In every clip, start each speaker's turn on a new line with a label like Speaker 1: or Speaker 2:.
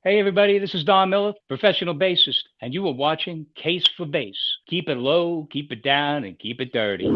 Speaker 1: Hey everybody, this is Don Miller, professional bassist, and you are watching Case for Bass. Keep it low, keep it down, and keep it dirty.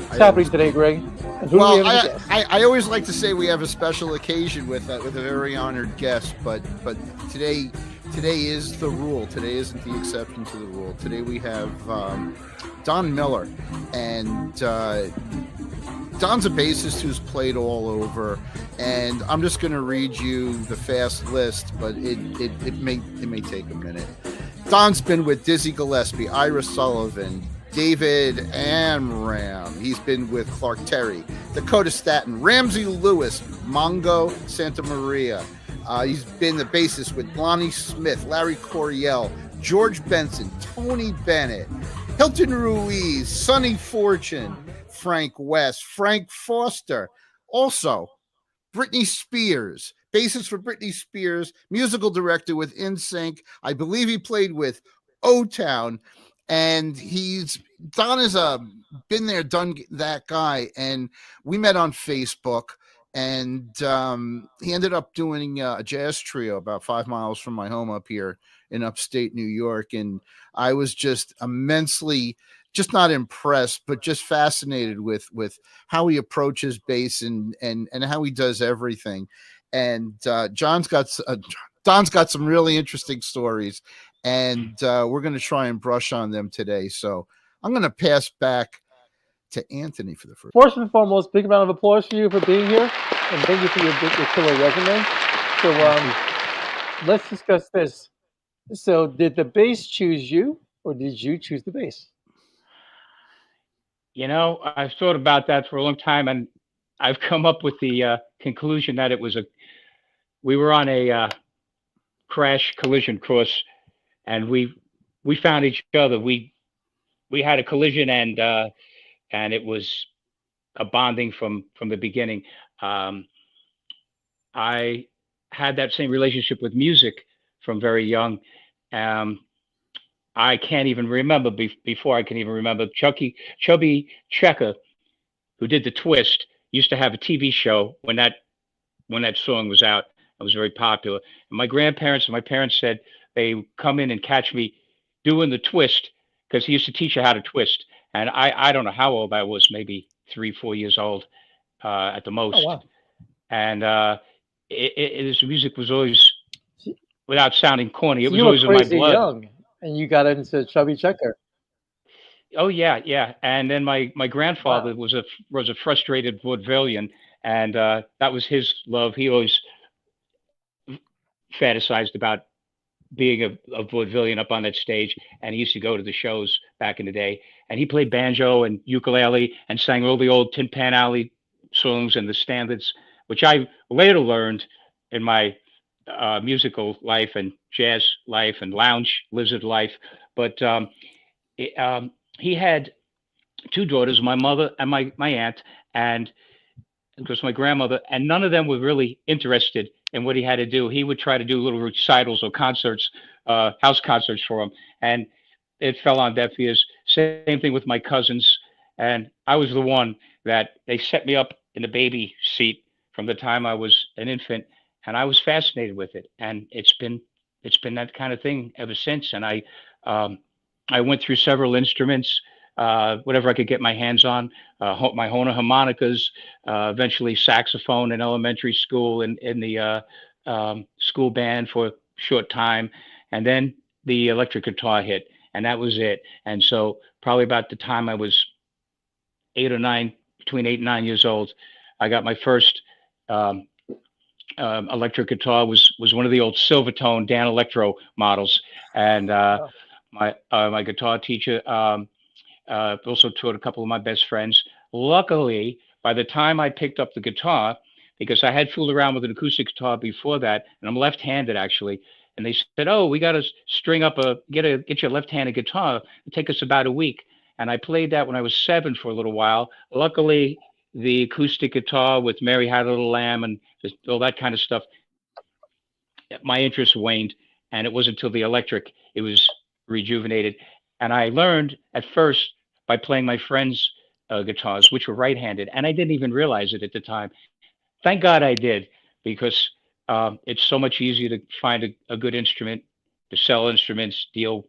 Speaker 2: What's happening today, Greg? And who do we
Speaker 3: Well,
Speaker 2: have as a guest?
Speaker 3: I always like to say we have a special occasion with a very honored guest, but today is the rule. Today isn't the exception to the rule. Today we have Don Miller, and Don's a bassist who's played all over. And I'm just going to read you the fast list, but it may take a minute. Don's been with Dizzy Gillespie, Ira Sullivan, David Amram. He's been with Clark Terry, Dakota Staton, Ramsey Lewis, Mongo Santa Maria. He's been the bassist with Lonnie Smith, Larry Coryell, George Benson, Tony Bennett, Hilton Ruiz, Sonny Fortune, Frank West, Frank Foster. Also, Britney Spears, bassist for Britney Spears, musical director with NSYNC. I believe he played with O-Town. And Don is a been there, done that guy. And we met on Facebook, and he ended up doing a jazz trio about 5 miles from my home up here in upstate New York. And I was just immensely, just not impressed, but just fascinated with how he approaches bass and how he does everything. And Don's got some really interesting stories, and we're going to try and brush on them today. So I'm going to pass back to Anthony for the first.
Speaker 2: First and foremost, big round of applause for you for being here, and thank you for your killer resume. So let's discuss this. So did the bass choose you, or did you choose the bass?
Speaker 1: You know, I've thought about that for a long time, and I've come up with the conclusion that we were on a crash collision course, and we found each other. We had a collision, and it was a bonding from the beginning. I had that same relationship with music from very young. Um, I can't even remember before I can even remember Chubby Checker, who did the twist, used to have a TV show when that song was out. It was very popular. And my grandparents and my parents said they would come in and catch me doing the twist because he used to teach you how to twist. And I don't know how old I was, maybe 3, 4 years old at the
Speaker 2: Oh
Speaker 1: most.
Speaker 2: wow!
Speaker 1: And his music was always, without sounding corny, it
Speaker 2: So
Speaker 1: was
Speaker 2: you were
Speaker 1: always in my
Speaker 2: crazy
Speaker 1: blood.
Speaker 2: young, and you got into Chubby Checker.
Speaker 1: Oh yeah, yeah. And then my grandfather
Speaker 2: Wow.
Speaker 1: was a frustrated vaudevillian, and that was his love. He always fantasized about being a vaudevillian up on that stage, and he used to go to the shows back in the day. And he played banjo and ukulele and sang all the old Tin Pan Alley songs and the standards, which I later learned in my musical life and jazz life and lounge lizard life. But he had two daughters, my mother and my aunt, and of course my grandmother, and none of them were really interested in what he had to do. He would try to do little recitals or concerts, house concerts for them, and it fell on deaf ears. Same thing with my cousins, and I was the one that they set me up in the baby seat from the time I was an infant, and I was fascinated with it, and it's been that kind of thing ever since. And um, I went through several instruments. whatever I could get my hands on. My Hohner harmonicas, eventually saxophone in elementary school and in the school band for a short time, and then the electric guitar hit, and that was it. And so probably about the time I was 8 or 9, between 8 and 9 years old, I got my first um, electric guitar. Was one of the old Silvertone Dan Electro models, and
Speaker 2: Wow.
Speaker 1: my guitar teacher also taught a couple of my best friends. Luckily, by the time I picked up the guitar, because I had fooled around with an acoustic guitar before that, and I'm left-handed actually, and they said, "Oh, we got to string up get your left-handed guitar. It take us about a week." And I played that when I was 7 for a little while. Luckily, the acoustic guitar with Mary Had a Little Lamb and just all that kind of stuff, my interest waned, and it wasn't until the electric it was rejuvenated. And I learned at first by playing my friends' guitars, which were right-handed, and I didn't even realize it at the time. Thank God I did, because it's so much easier to find a good instrument, to sell instruments, deal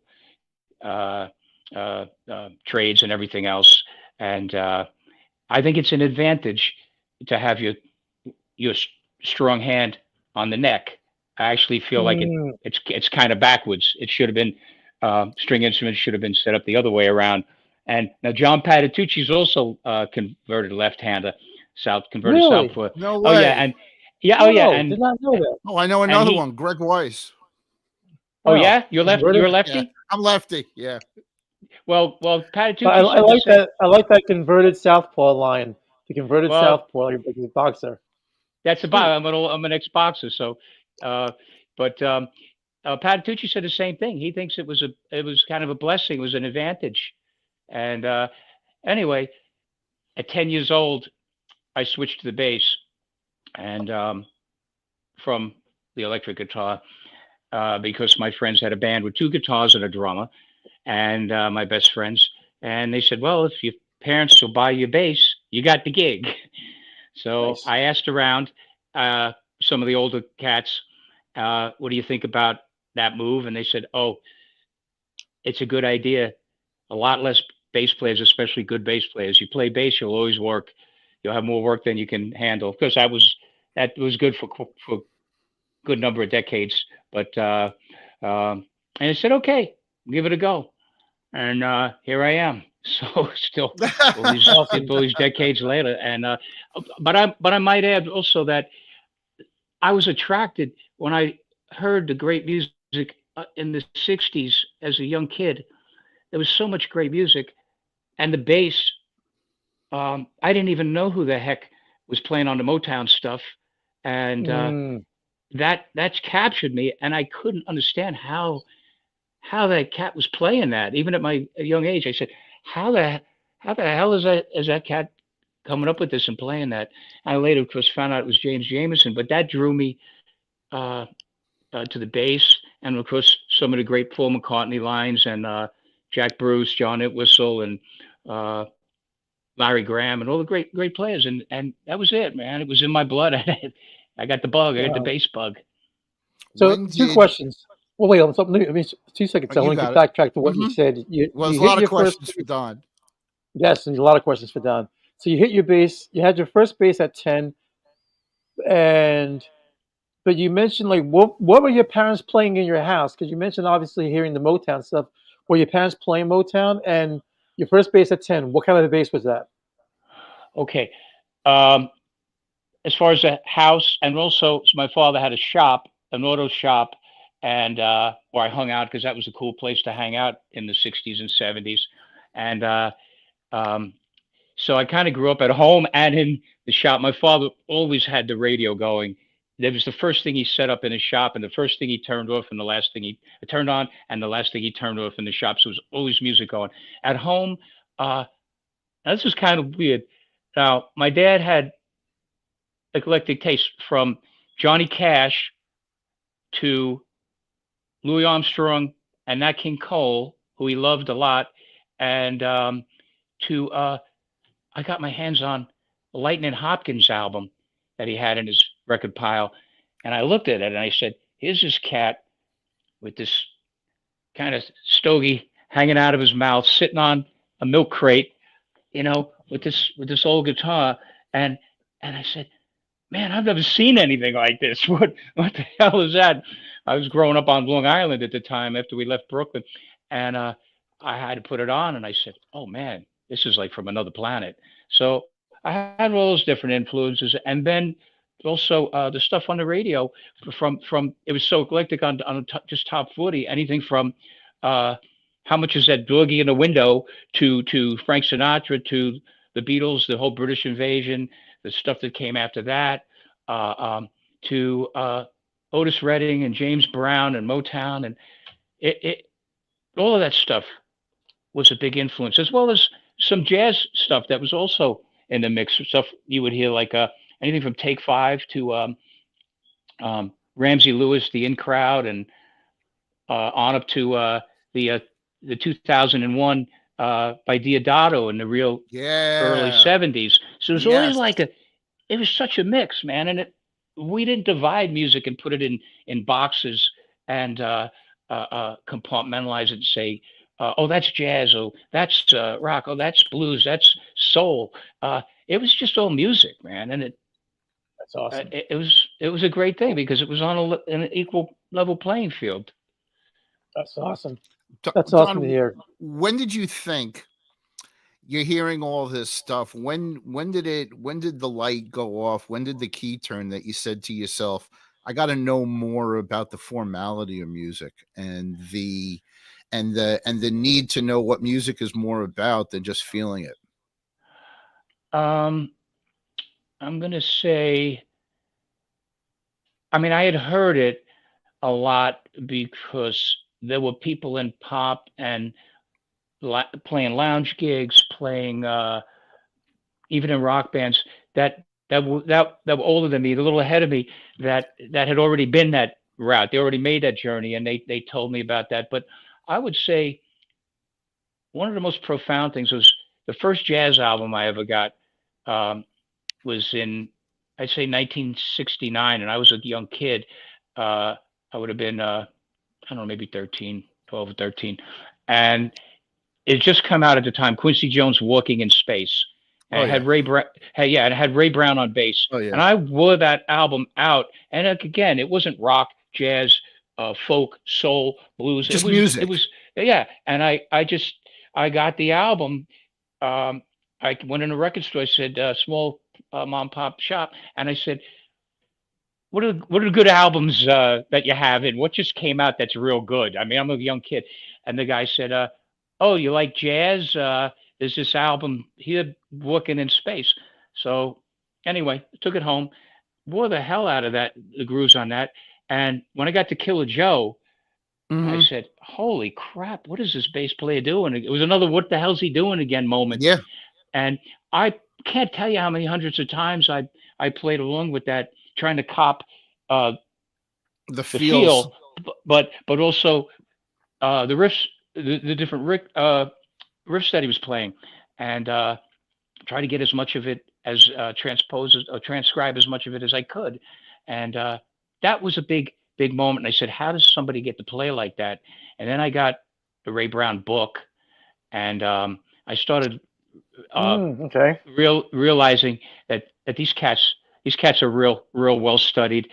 Speaker 1: uh, trades, and everything else. And I think it's an advantage to have your strong hand on the neck. I actually feel like
Speaker 2: Mm,
Speaker 1: it's kind of backwards. It should have been string instruments should have been set up the other way around. And now John Patitucci's also converted left-hander, converted
Speaker 2: really?
Speaker 1: southpaw.
Speaker 3: No
Speaker 1: Oh yeah,
Speaker 3: way.
Speaker 1: and yeah, oh yeah,
Speaker 2: Whoa, did not know that.
Speaker 3: Oh, I know
Speaker 1: and
Speaker 3: another
Speaker 1: he,
Speaker 3: one. Greg Weiss.
Speaker 1: oh
Speaker 2: Wow.
Speaker 1: yeah, you're
Speaker 2: Converted.
Speaker 1: a
Speaker 3: Yeah,
Speaker 1: lefty.
Speaker 3: I'm lefty. Yeah.
Speaker 1: Well,
Speaker 2: But
Speaker 1: Patitucci
Speaker 2: I
Speaker 1: said the
Speaker 2: like
Speaker 1: same.
Speaker 2: that. I like that converted southpaw line. The converted
Speaker 1: Well,
Speaker 2: southpaw, like a boxer.
Speaker 1: that's
Speaker 2: Hmm.
Speaker 1: about. I'm an ex-boxer, so. Uh, but Patitucci said the same thing. He thinks it was kind of a blessing. It was an advantage. And anyway, at 10 years old, I switched to the bass, and from the electric guitar, because my friends had a band with two guitars and a drummer, and my best friends, and they said, "Well, if your parents will buy you a bass, you got the gig." So
Speaker 2: Nice.
Speaker 1: I asked around uh, some of the older cats, "What do you think about that move?" And they said, "Oh, it's a good idea. A lot less bass players, especially good bass players. You play bass, you'll always work. You'll have more work than you can handle." Because that was good for a good number of decades. But and I said, "Okay, give it a go." And here I am. So still
Speaker 2: Awesome.
Speaker 1: all these decades later. And but I might add also that I was attracted when I heard the great music in the '60s as a young kid. There was so much great music, and the bass. I didn't even know who the heck was playing on the Motown stuff, and
Speaker 2: Mm,
Speaker 1: that's captured me, and I couldn't understand how that cat was playing that. Even at my young age, I said, "How the hell is that cat coming up with this and playing that?" I later, of course, found out it was James Jamerson, but that drew me uh, to the bass, and of course, some of the great Paul McCartney lines and Jack Bruce, John Entwistle, and uh, Larry Graham, and all the great players, and that was it, man. It was in my blood. I got the bug. I got the
Speaker 2: wow.
Speaker 1: bass bug.
Speaker 2: So
Speaker 3: When
Speaker 2: two
Speaker 3: did
Speaker 2: questions. Well, wait. Let me 2 seconds. I
Speaker 3: you
Speaker 2: want to
Speaker 3: got
Speaker 2: get
Speaker 3: it?
Speaker 2: backtrack to what you
Speaker 3: Hmm.
Speaker 2: said.
Speaker 3: Well, there's
Speaker 2: You
Speaker 3: a
Speaker 2: hit
Speaker 3: lot of
Speaker 2: your first
Speaker 3: questions for
Speaker 2: base.
Speaker 3: Don.
Speaker 2: Yes, and a lot of questions for Don. So you hit your base. You had your first base at 10, and but you mentioned like what were your parents playing in your house? Because you mentioned obviously hearing the Motown stuff. Were your parents playing Motown? And your first base at 10, what kind of a bass was that?
Speaker 1: Okay. Um, as far as the house, and also my father had a shop, an auto shop, and where I hung out because that was a cool place to hang out in the '60s and '70s, and um, so I kind of grew up at home and in the shop. My father always had the radio going. That was the first thing he set up in his shop, and the first thing he turned off, and the last thing he turned on, and the last thing he turned off in the shop. So it was always music going. At home, uh, this was kind of weird. Now, my dad had eclectic taste from Johnny Cash to Louis Armstrong and Nat King Cole, who he loved a lot, and to I got my hands on a Lightning Hopkins album that he had in his record pile, and I looked at it and I said, "Here's this cat with this kind of stogie hanging out of his mouth, sitting on a milk crate, with this old guitar, and I said, man, I've never seen anything like this. What the hell is that? I was growing up on Long Island at the time after we left Brooklyn, and I had to put it on, and I said, oh man, this is like from another planet. So I had all those different influences, and then also the stuff on the radio from it was so eclectic on just top 40, anything from uh, how much is that boogie in the window to Frank Sinatra to the Beatles, the whole British invasion, the stuff that came after that, uh, um, to Otis Redding and James Brown and Motown, and it all of that stuff was a big influence, as well as some jazz stuff that was also in the mix. Stuff you would hear like anything from Take Five to Ramsey Lewis, the In Crowd, and on up to the uh, the 2001 by Diodato in the real early
Speaker 3: Yeah.
Speaker 1: 70s. So it was always
Speaker 3: Yes.
Speaker 1: like it was such a mix, man, and we didn't divide music and put it in boxes and compartmentalize it and say, oh, that's jazz, oh, that's rock, oh, that's blues, that's soul. It was just all music, man, and
Speaker 2: That's awesome.
Speaker 1: it was a great thing because it was on an equal level playing field.
Speaker 2: That's awesome.
Speaker 3: Do-
Speaker 2: That's awesome to
Speaker 3: Don,
Speaker 2: hear.
Speaker 3: when did you think you're hearing all this stuff? When did the light go off? When did the key turn that you said to yourself, I got to know more about the formality of music and the need to know what music is more about than just feeling it?
Speaker 1: Um, I'm gonna say, I mean, I had heard it a lot because there were people in pop and playing lounge gigs, playing even in rock bands that were older than me, a little ahead of me, that had already been that route. They already made that journey, and they told me about that. But I would say one of the most profound things was the first jazz album I ever got um, was in, I'd say, 1969, and I was a young kid. I would have been I don't know, maybe 13, 12 or 13, and it just come out at the time. Quincy Jones, "Walking in Space," and
Speaker 3: Oh
Speaker 1: it
Speaker 3: yeah.
Speaker 1: had Ray Brown. Hey, yeah, and it had Ray Brown on bass.
Speaker 3: Oh yeah.
Speaker 1: And I wore that album out. And like, again, it wasn't rock, jazz, folk, soul, blues. It
Speaker 3: Just
Speaker 1: was, it
Speaker 3: music.
Speaker 1: was, yeah. And I got the album. Um, I went in a record store. I said, small mom and pop shop, and I said, what are the good albums that you have, and what just came out that's real good? I mean, I'm a young kid, and the guy said, "Oh, you like jazz? There's this album here, Walking in Space." So anyway, I took it home, wore the hell out of that, the grooves on that, and when I got to Killer Joe, I
Speaker 3: Hmm.
Speaker 1: said, "Holy crap! What is this bass player doing?" It was another "What the hell's he doing again" moment,
Speaker 3: Yeah.
Speaker 1: and I can't tell you how many hundreds of times I played along with that, trying to cop uh,
Speaker 3: The
Speaker 1: the
Speaker 3: feels.
Speaker 1: feel, but also the riffs, the different riffs that he was playing, and try to get as much of it as transpose or transcribe as much of it as I could, and that was a big moment. And I said, how does somebody get to play like that? And then I got the Ray Brown book, and I started uh,
Speaker 2: Okay.
Speaker 1: realizing that these cats are real well studied.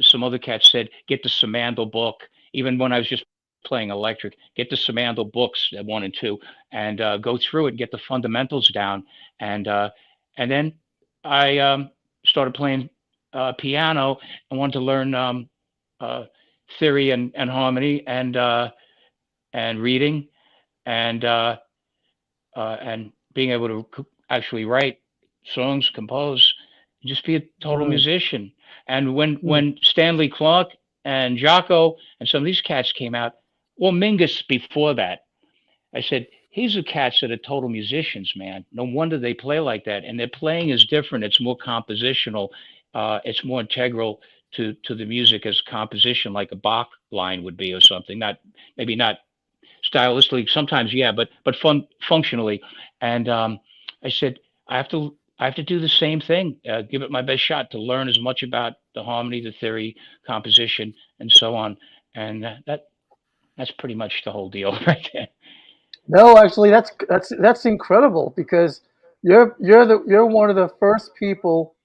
Speaker 1: Some other cats said get the Samandal book. Even when I was just playing electric, get the Samandal books, 1 and 2, and go through it, get the fundamentals down, and then I started playing piano and wanted to learn uh, theory and harmony and reading and being able to actually write songs, compose, just be a total
Speaker 2: Mm,
Speaker 1: musician. And when
Speaker 2: mm.
Speaker 1: when Stanley Clark and Jaco and some of these cats came out, well, Mingus before that, I said, these are cats that are total musicians, man. No wonder they play like that. And their playing is different. It's more compositional. It's more integral to the music as composition, like a Bach line would be or something. Not maybe not stylistically, sometimes, yeah, but functionally. And I said, I have to do the same thing, give it my best shot to learn as much about the harmony, the theory, composition, and so on. And that's pretty much the whole deal right there.
Speaker 2: No, actually, that's incredible because you're one of the first people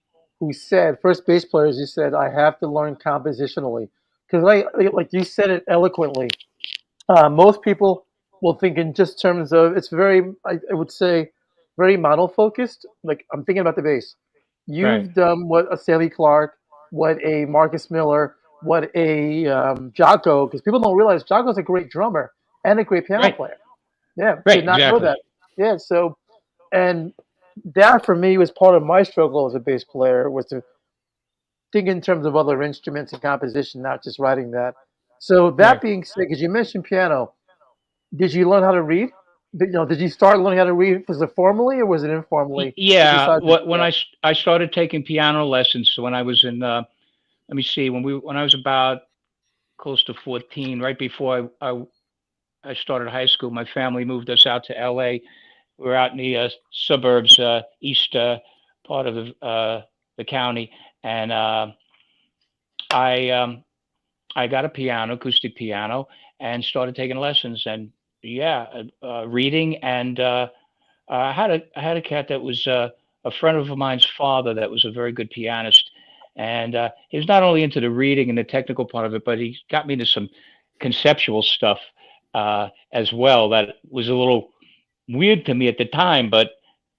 Speaker 2: who said first bass players who said I have to learn compositionally because like you said it eloquently. Most people will think in just terms of it's very I would say very model focused. Like I'm thinking about the bass.
Speaker 1: Right.
Speaker 2: You've done what a Stanley Clark, what a Marcus Miller, what a Jaco because people don't realize Jaco's a great drummer and a great piano
Speaker 1: Right.
Speaker 2: player. Yeah,
Speaker 1: Right.
Speaker 2: did not know
Speaker 1: Exactly.
Speaker 2: that. Yeah, so and that for me was part of my struggle as a bass player was to think in terms of other instruments and composition, not just writing that. So that
Speaker 1: Right.
Speaker 2: being said, because you mentioned piano, did you learn how to read? Did you start learning how to read? Was it formally or was it informally that you
Speaker 1: Yeah.
Speaker 2: decided to do
Speaker 1: When
Speaker 2: that?
Speaker 1: I started taking piano lessons, so when I was in let me see, when I was about close to 14, right before I started high school, my family moved us out to L.A. We were out in the suburbs, east part of the county, and I I got a piano, acoustic piano, and started taking lessons. And yeah, reading and I had a cat that was a friend of mine's father that was a very good pianist, and he was not only into the reading and the technical part of it, but he got me into some conceptual stuff as well. That was a little weird to me at the time, but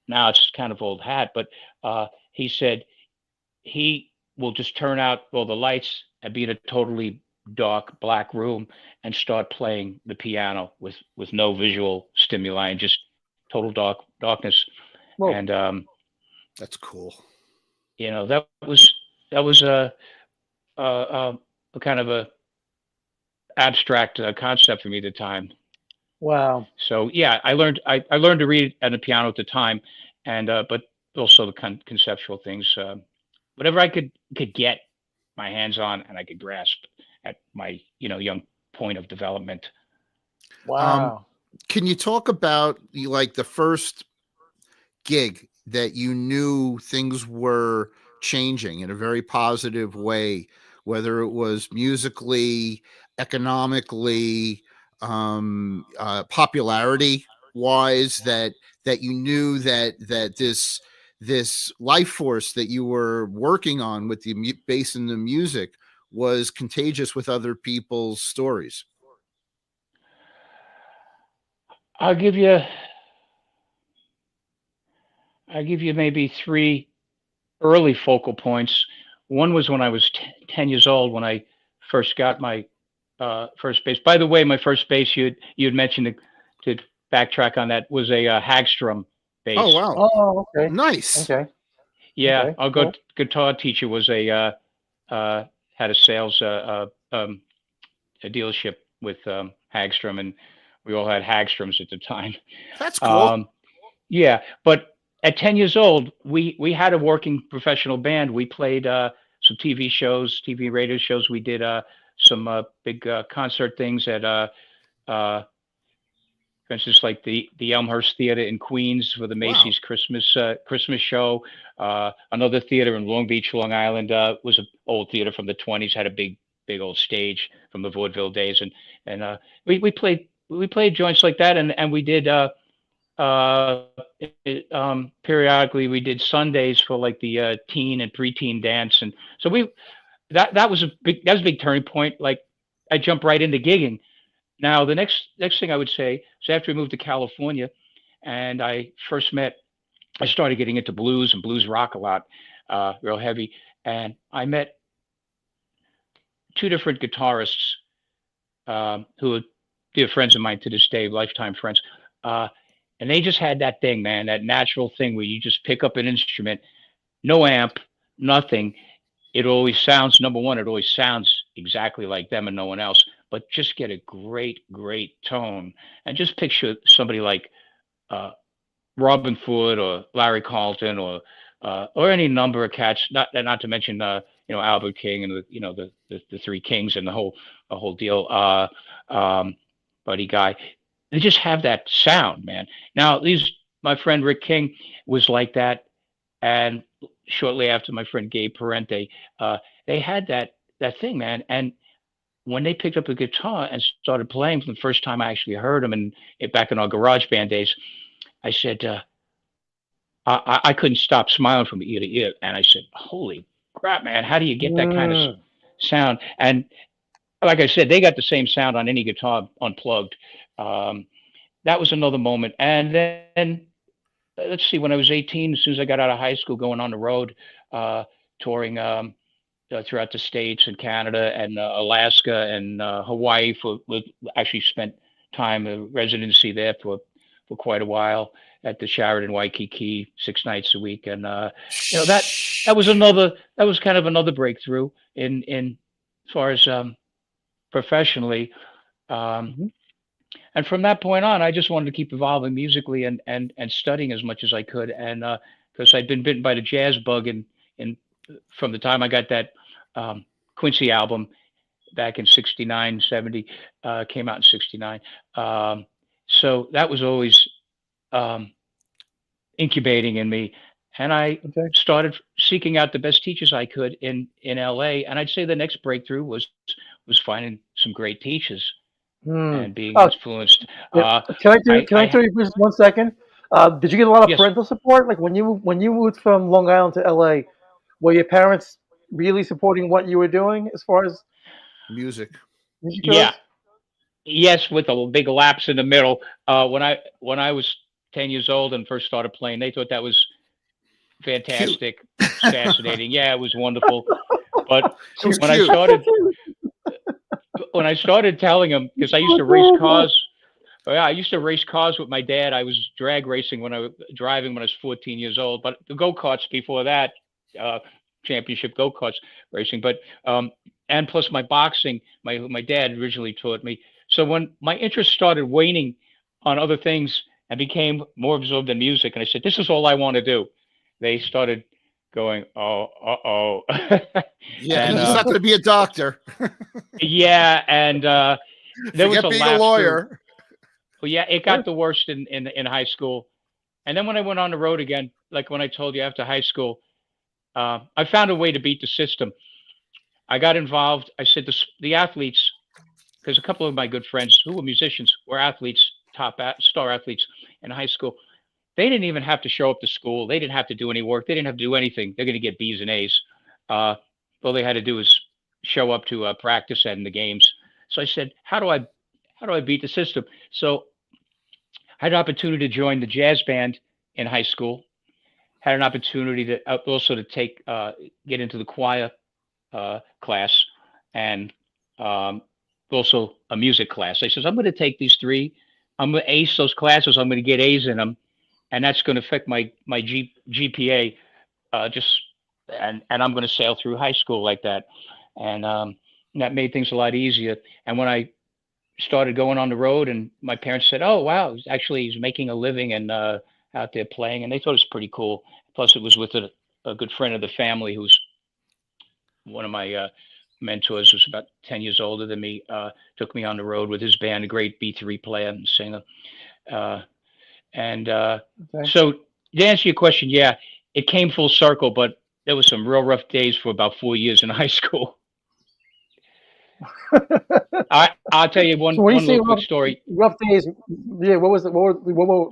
Speaker 1: now it's kind of old hat. But he said he will just turn out all the lights and be in a totally dark black room and start playing the piano with no visual stimuli and just total darkness.
Speaker 2: Whoa,
Speaker 1: And
Speaker 3: That's cool.
Speaker 1: that was a kind of a abstract concept for me at the time.
Speaker 2: wow,
Speaker 1: So yeah, I learned to read at the piano at the time, and but also the conceptual things. Whatever I could get my hands on and I could grasp at my young point of development.
Speaker 3: Um,
Speaker 2: wow.
Speaker 3: can you talk about like the first gig that you knew things were changing in a very positive way, whether it was musically, economically, popularity wise, that you knew that this life force that you were working on with the bass and the music was contagious with other people's stories.
Speaker 1: I'll give you I'll give you maybe three early focal points. One was when I was 10 years old when I first got my first bass. By the way, my first bass you'd mentioned to backtrack on that was a Hagstrom
Speaker 3: Oh
Speaker 1: bass.
Speaker 3: wow,
Speaker 2: Oh, okay,
Speaker 3: nice.
Speaker 2: okay,
Speaker 1: Yeah,
Speaker 2: okay,
Speaker 1: our
Speaker 2: cool.
Speaker 1: guitar teacher was had a sales a dealership with Hagstrom, and we all had Hagstroms at the time.
Speaker 3: That's cool.
Speaker 1: Um, yeah, but at 10 years old, we had a working professional band. We played some TV shows, TV radio shows. We did some big concert things at uh, for instance, like the Elmhurst Theater in Queens for the
Speaker 3: Wow.
Speaker 1: Macy's Christmas show. Another theater in Long Beach, Long Island, was an old theater from the 20s. Had a big old stage from the vaudeville days, and we played joints like that, and we did uh, periodically we did Sundays for like the teen and preteen dance, and so we that was a big turning point. Like I jumped right into gigging. Now, the next thing I would say is after we moved to California, and I started getting into blues and blues rock a lot, real heavy, and I met two different guitarists who are dear friends of mine to this day, lifetime friends, uh, and they just had that thing, man, that natural thing where you just pick up an instrument, no amp, nothing. It always sounds number one. It always sounds exactly like them and no one else. But just get a great tone, and just picture somebody like uh, Robin Ford or Larry Carlton or any number of cats. Not to mention Albert King and the three kings and the whole deal. Buddy Guy. They just have that sound, man. Now these my friend Rick King was like that, and shortly after my friend Gabe Parente, they had that thing, man. And when they picked up a guitar and started playing for the first time, I actually heard them, and back in our garage band days, I said, I couldn't stop smiling from ear to ear, and I said, "Holy crap, man! How do you get that kind of
Speaker 2: Mm.
Speaker 1: sound?" And like I said, they got the same sound on any guitar unplugged. Um, that was another moment. And then let's see, when I was 18, as soon as I got out of high school, going on the road, touring throughout the states and Canada and Alaska and Hawaii with actually spent time residency there for quite a while at the Sheraton Waikiki 6 nights a week, and that was that was kind of another breakthrough in as far as professionally. Um,
Speaker 2: Mhm.
Speaker 1: and from that point on, I just wanted to keep evolving musically and studying as much as I could. And because I'd been bitten by the jazz bug, and from the time I got that um, Quincy album back in 69, 70, came out in 69. Um, so that was always um, incubating in me. And I
Speaker 2: Okay.
Speaker 1: started seeking out the best teachers I could in LA. And I'd say the next breakthrough was finding some great teachers
Speaker 2: Hmm.
Speaker 1: and being
Speaker 2: Oh,
Speaker 1: influenced.
Speaker 2: yeah.
Speaker 1: Uh,
Speaker 2: Can I
Speaker 1: I
Speaker 2: interrupt you for just 1 second? Did you get a lot of
Speaker 1: yes,
Speaker 2: parental support? Like when you moved from Long Island to LA, were your parents really supporting what you were doing as far as
Speaker 3: Music.
Speaker 2: music
Speaker 1: yeah,
Speaker 2: goes?
Speaker 1: yes, with a big lapse in the middle. When I was 10 years old and first started playing, they thought that was
Speaker 3: Cute.
Speaker 1: fantastic, fascinating. Yeah, it was wonderful. But
Speaker 3: It was
Speaker 1: when I
Speaker 3: cute.
Speaker 1: started when I started telling them, because I used to race cars. Oh, yeah, I used to race cars with my dad. I was drag racing when I was driving when I was 14 years old. But the go karts before that, uh, championship go karts racing. But and plus my boxing, my dad originally taught me. So when my interest started waning on other things and became more absorbed in music, and I said, "This is all I want to do," they started going, "Oh, oh,"
Speaker 3: Yeah,
Speaker 1: and
Speaker 3: he's not going to be a doctor.
Speaker 1: yeah, and there was
Speaker 3: Forget
Speaker 1: a
Speaker 3: being a
Speaker 1: lapse through.
Speaker 3: lawyer.
Speaker 1: Well, yeah, it
Speaker 2: Sure.
Speaker 1: got the worst in high school. And then when I went on the road again, like when I told you after high school, I found a way to beat the system. I got involved. I said the athletes, because a couple of my good friends who were musicians were athletes, star athletes in high school. They didn't even have to show up to school. They didn't have to do any work. They didn't have to do anything. They're going to get B's and A's. Uh, all they had to do was show up to practice and the games. So I said, how do I beat the system? So I had an opportunity to join the jazz band in high school. Had an opportunity to also to take get into the choir class and um, also a music class. I says I'm going to take these three. I'm going to ace those classes. I'm going to get A's in them, and that's going to affect my GPA. Just and I'm going to sail through high school like that, and that made things a lot easier. And when I started going on the road, and my parents said, "Oh, wow, he's making a living and out there playing," and they thought it was pretty cool. Plus, it was with a good friend of the family who's one of my mentors, was about 10 years older than me. Took me on the road with his band, a great B3 player and singer. Uh, and
Speaker 2: Okay.
Speaker 1: so, to answer your question, yeah, it came full circle, but there was some real rough days for about 4 years in high school. I'll tell you
Speaker 2: So
Speaker 1: one
Speaker 2: when you
Speaker 1: one
Speaker 2: say
Speaker 1: little quick story.
Speaker 2: rough days, yeah, what was it?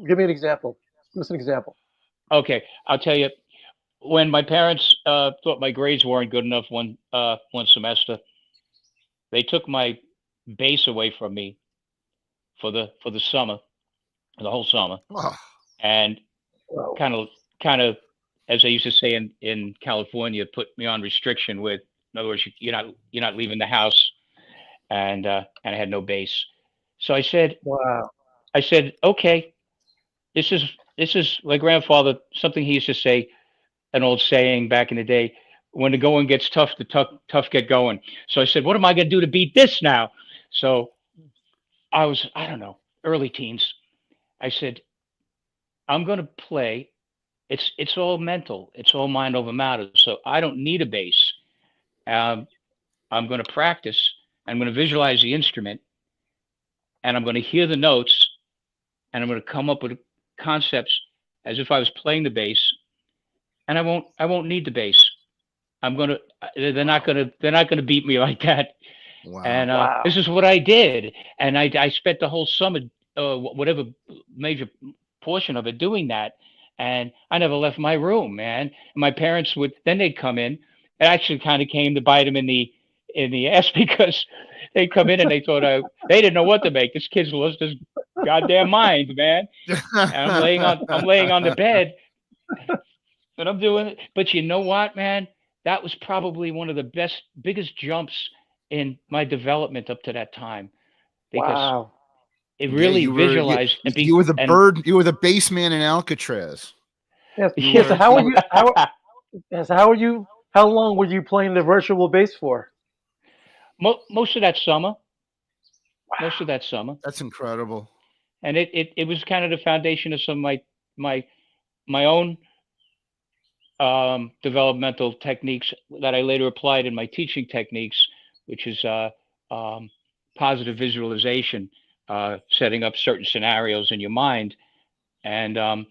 Speaker 2: Give me an example. Give us an example.
Speaker 1: Okay, I'll tell you when my parents thought my grades weren't good enough one semester, they took my bass away from me for the summer, the whole summer,
Speaker 3: Oh,
Speaker 1: and
Speaker 2: Wow.
Speaker 1: kind of kind of as they used to say in California, put me on restriction. With in other words, you're not leaving the house, and I had no bass. So
Speaker 2: Wow.
Speaker 1: I said, okay, this is this is my grandfather, something he used to say, an old saying back in the day. When the going gets tough, the tough get going. So I said, what am I going to do to beat this now? So I don't know, early teens. I said, I'm going to play. It's all mental. It's all mind over matter. So I don't need a bass. Um, I'm going to practice. I'm going to visualize the instrument, and I'm going to hear the notes, and I'm going to come up with concepts as if I was playing the bass, and I won't need the bass. I'm gonna. They're not
Speaker 3: wow.
Speaker 1: gonna. They're not gonna beat me like that.
Speaker 3: Wow.
Speaker 1: And
Speaker 2: Wow.
Speaker 1: this is what I did. And I spent the whole summer, whatever major portion of it, doing that. And I never left my room, man. My parents would then they'd come in. It actually kind of came to bite them in the ass because they'd come in and they thought they didn't know what to make. This kid's lost his goddamn mind, man. And I'm laying on the bed and I'm doing it. But you know what, man? That was probably one of the biggest jumps in my development up to that time because
Speaker 2: Wow.
Speaker 1: it
Speaker 3: Yeah,
Speaker 1: really visualized
Speaker 3: you were the
Speaker 1: and
Speaker 3: bird. You were the bass man in Alcatraz.
Speaker 2: Yes.
Speaker 3: You
Speaker 2: Yes. So
Speaker 3: were.
Speaker 2: how are you? Yes. How are you? How long were you playing the virtual bass for?
Speaker 1: most of that summer, most of
Speaker 2: Wow.
Speaker 1: that summer,
Speaker 3: That's incredible.
Speaker 1: and it was kind of the foundation of some of my my own developmental techniques that I later applied in my teaching techniques, which is um, positive visualization, setting up certain scenarios in your mind, and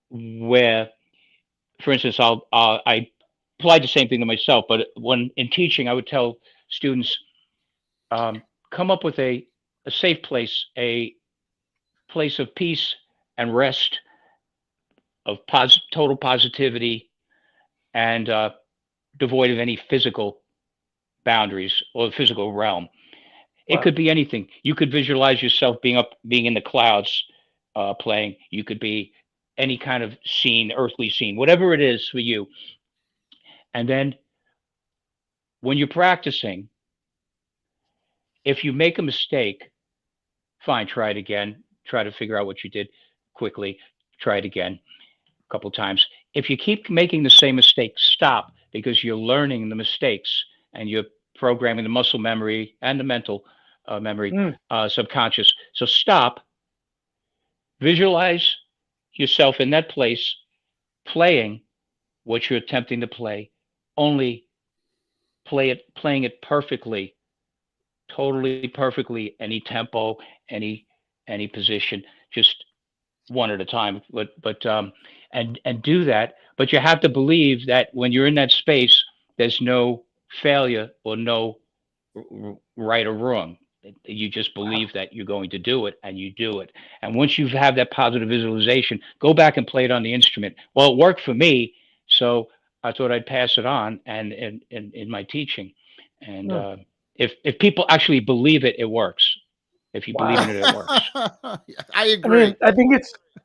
Speaker 1: where, for instance, I applied the same thing to myself, but when in teaching, I would tell students, come up with a safe place, a place of peace and rest, of total positivity, and devoid of any physical boundaries or the physical realm. It
Speaker 2: Wow.
Speaker 1: could be anything. You could visualize yourself being in the clouds, playing. You could be any kind of scene, earthly scene, whatever it is for you. And then when you're practicing, if you make a mistake, fine, try it again. Try to figure out what you did quickly. Try it again a couple times. If you keep making the same mistake, stop because you're learning the mistakes and you're programming the muscle memory and the mental memory,
Speaker 2: Mm.
Speaker 1: subconscious. So stop, visualize yourself in that place, playing what you're attempting to play, only playing it perfectly, totally perfectly, any tempo, any any position, just one at a time. But and do that. But you have to believe that when you're in that space, there's no failure or no right or wrong. You just
Speaker 2: Wow.
Speaker 1: believe that you're going to do it, and you do it. And once you have that positive visualization, go back and play it on the instrument. Well, it worked for me, so I thought I'd pass it on, and in my teaching. And
Speaker 2: Mm.
Speaker 1: if people actually believe it, it works. If you believe in
Speaker 2: Wow.
Speaker 1: it, it works.
Speaker 3: I
Speaker 2: I
Speaker 3: agree.
Speaker 2: mean, I think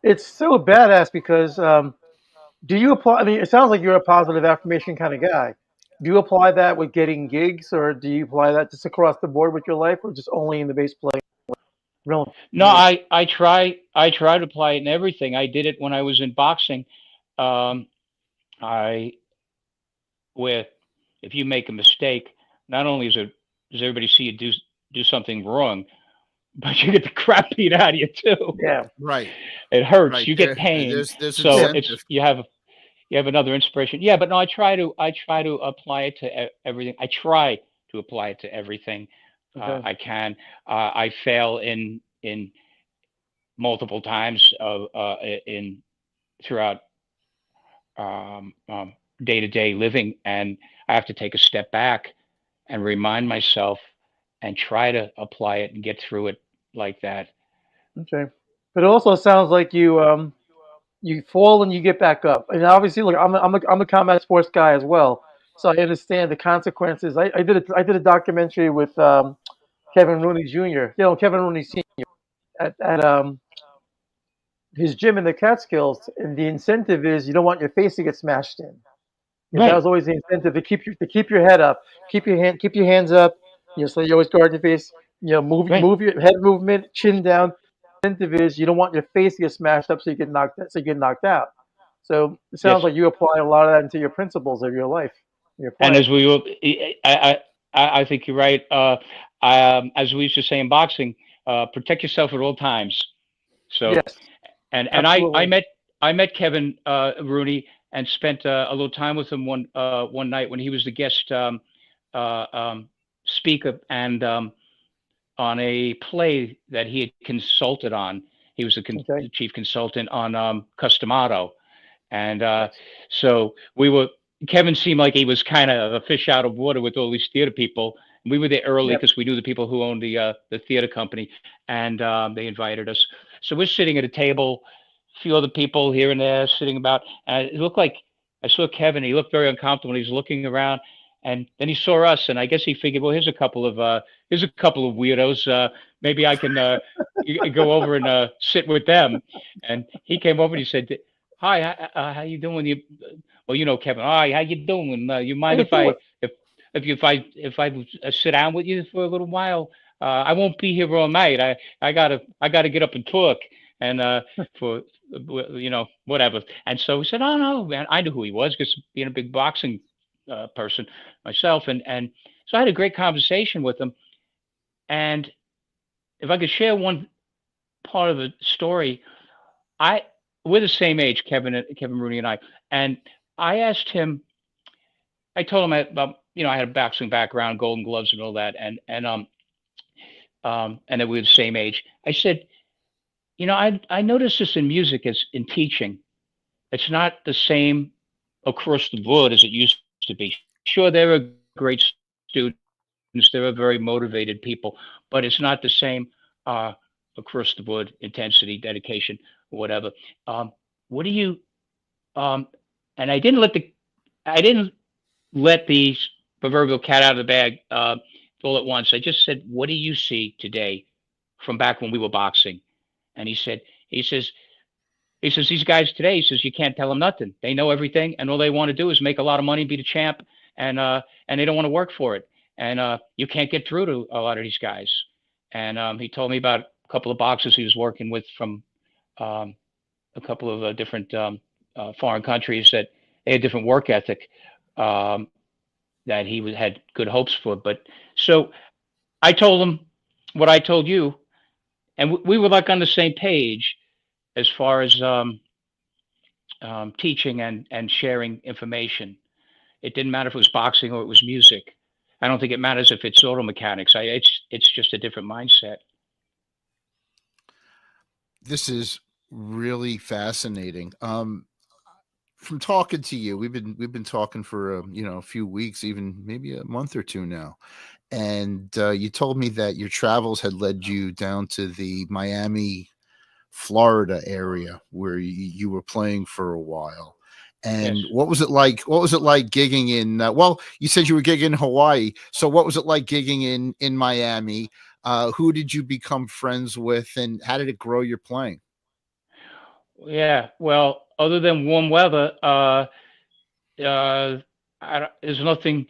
Speaker 2: it's so badass because do you apply? I mean, it sounds like you're a positive affirmation kind of guy. Do you apply that with getting gigs, or do you apply that just across the board with your life, or just only in the bass playing realm?
Speaker 1: No, I try to apply it in everything. I did it when I was in boxing. Um, I where if you make a mistake, not only does everybody see you do something wrong, but you get the crap beat out of you too.
Speaker 2: Yeah.
Speaker 3: Right.
Speaker 1: It hurts.
Speaker 3: Right.
Speaker 1: You get pain.
Speaker 3: There's
Speaker 1: So
Speaker 2: Yeah.
Speaker 1: it's
Speaker 3: incentive.
Speaker 1: you have another inspiration. Yeah, but no, I try to apply it to everything. I try to apply it to everything
Speaker 2: Okay.
Speaker 1: I can. I fail in multiple times of in throughout day to day living, and I have to take a step back and remind myself and try to apply it and get through it like that.
Speaker 2: Okay. But it also sounds like you fall and you get back up. And obviously, look, I'm a combat sports guy as well, so I understand the consequences. I did a documentary with Kevin Rooney Jr. Kevin Rooney Sr. at his gym in the Catskills, and the incentive is you don't want your face to get smashed in. Because that
Speaker 1: Right,
Speaker 2: was always the incentive to keep your head up, keep your hands up. So you always guard your face.
Speaker 1: right.
Speaker 2: Move your head movement, chin down. Incentive is you don't want your face to get smashed up, so you get knocked out. So it
Speaker 1: Yes.
Speaker 2: sounds like you apply a lot of that into your principles of your life, your
Speaker 1: And
Speaker 2: playing.
Speaker 1: I think you're right. As we used to say in boxing, protect yourself at all times. So,
Speaker 2: Yes,
Speaker 1: and
Speaker 2: absolutely.
Speaker 1: I met Kevin Rooney and spent a little time with him one night when he was the guest speaker and on a play that he had consulted on. He was
Speaker 2: Okay.
Speaker 1: the chief consultant on Customato, and
Speaker 2: Yes.
Speaker 1: so we were. Kevin seemed like he was kind of a fish out of water with all these theater people, We were there early
Speaker 2: Yep.
Speaker 1: because we knew the people who owned the theater company, and they invited us. So we're sitting at a table, a few other people here and there sitting about. And it looked like I saw Kevin. He looked very uncomfortable. He was looking around, and then he saw us, and I guess he figured, well, here's a couple of weirdos. Maybe I can go over and sit with them. And he came over and he said, "Hi, how you doing? You, well, you know, Kevin. Hi, how you doing? You
Speaker 2: How
Speaker 1: mind
Speaker 2: you
Speaker 1: if I
Speaker 2: doing?
Speaker 1: if I sit down with you for a little while? I won't be here all night. I gotta get up and talk and for whatever." And so he said, "Oh no, man." I knew who he was because being a big boxing person myself, and so I had a great conversation with him. And if I could share one part of the story, I we're the same age, Kevin Rooney and I, and I asked him. I told him about I had a boxing background, Golden Gloves, and all that, and that we were the same age. I said, I noticed this in music as in teaching. It's not the same across the board as it used to be. Sure, there are great students, there are very motivated people, but it's not the same uh, across the board intensity, dedication, whatever. Um, what do you? Um, and I didn't let the proverbial cat out of the bag all at once. I just said, "What do you see today from back when we were boxing?" And he says, these guys today, he says, you can't tell them nothing. They know everything, and all they want to do is make a lot of money, be the champ, and they don't want to work for it. And you can't get through to a lot of these guys. And he told me about a couple of boxers he was working with from um, a couple of different foreign countries that they had different work ethic um, that had good hopes for. But so I told him what I told you, and we were like on the same page as far as teaching and sharing information. It didn't matter if it was boxing or it was music. I don't think it matters if it's auto mechanics. It's just a different mindset.
Speaker 3: This is really fascinating. From talking to you, we've been talking for a few weeks, even maybe a month or two now, and you told me that your travels had led you down to the Miami, Florida area where you were playing for a while.
Speaker 1: Yes.
Speaker 3: And what was it like? What was it like gigging in? Well, you said you were gigging in Hawaii. So what was it like gigging in Miami? Who did you become friends with, and how did it grow your playing?
Speaker 1: Yeah. Well, other than warm weather, uh, there's nothing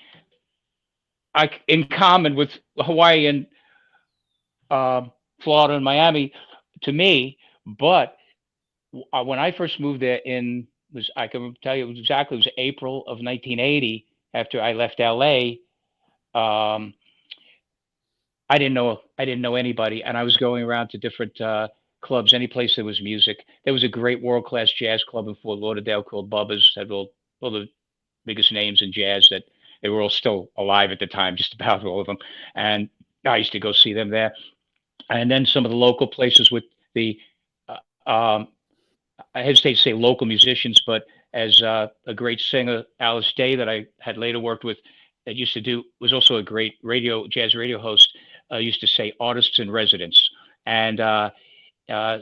Speaker 1: in common with Hawaii and um Florida and Miami to me. But when I first moved there I can tell you it was April of 1980 after I left LA. Um, I didn't know anybody, and I was going around to different clubs, any place there was music. There was a great world class jazz club in Fort Lauderdale called Bubba's. Had all the biggest names in jazz that they were all still alive at the time, just about all of them. And I used to go see them there. And then some of the local places with the um, I hesitate to say local musicians, but as a great singer, Alice Day, that I had later worked with, that used to do was also a great jazz radio host. Used to say artists in residence, and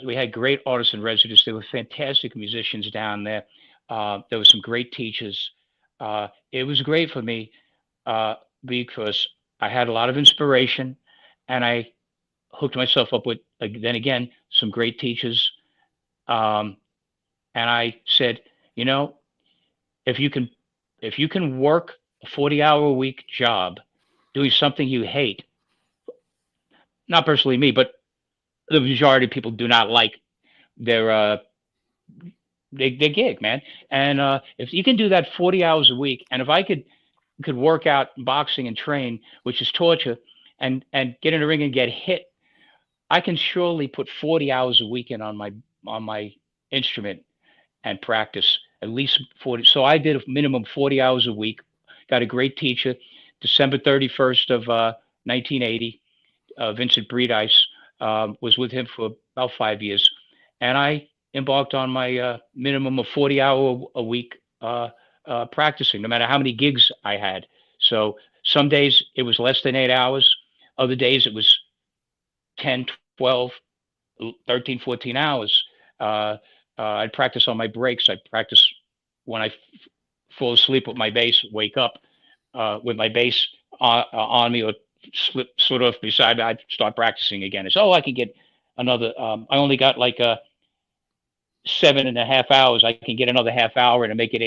Speaker 1: we had great artists in residence. There were fantastic musicians down there. There were some great teachers. It was great for me because I had a lot of inspiration, and I hooked myself up with then again some great teachers. Um, and I said, you know, if you can if you can work a 40-hour a week job doing something you hate, not personally me, but the majority of people do not like their their gig, man. And if you can do that 40 hours a week, and if I could work out boxing and train, which is torture, and get in a ring and get hit, I can surely put 40 hours a week in on my instrument and practice at least 40. So I did a minimum 40 hours a week. Got a great teacher. December 31st of 1980, Vincent Breedice, was with him for about 5 years. And I embarked on my minimum of 40 hour a week practicing, no matter how many gigs I had. So Some days it was less than 8 hours. Other days it was 10, 12, 13, 14 hours. Uh, I'd practice on my breaks. I'd practice when I fall asleep with my bass, wake up with my bass on me, or slip sort of beside me. I'd start practicing again. It's, oh, I can get another. I only got like 7.5 hours. I can get another half hour and make it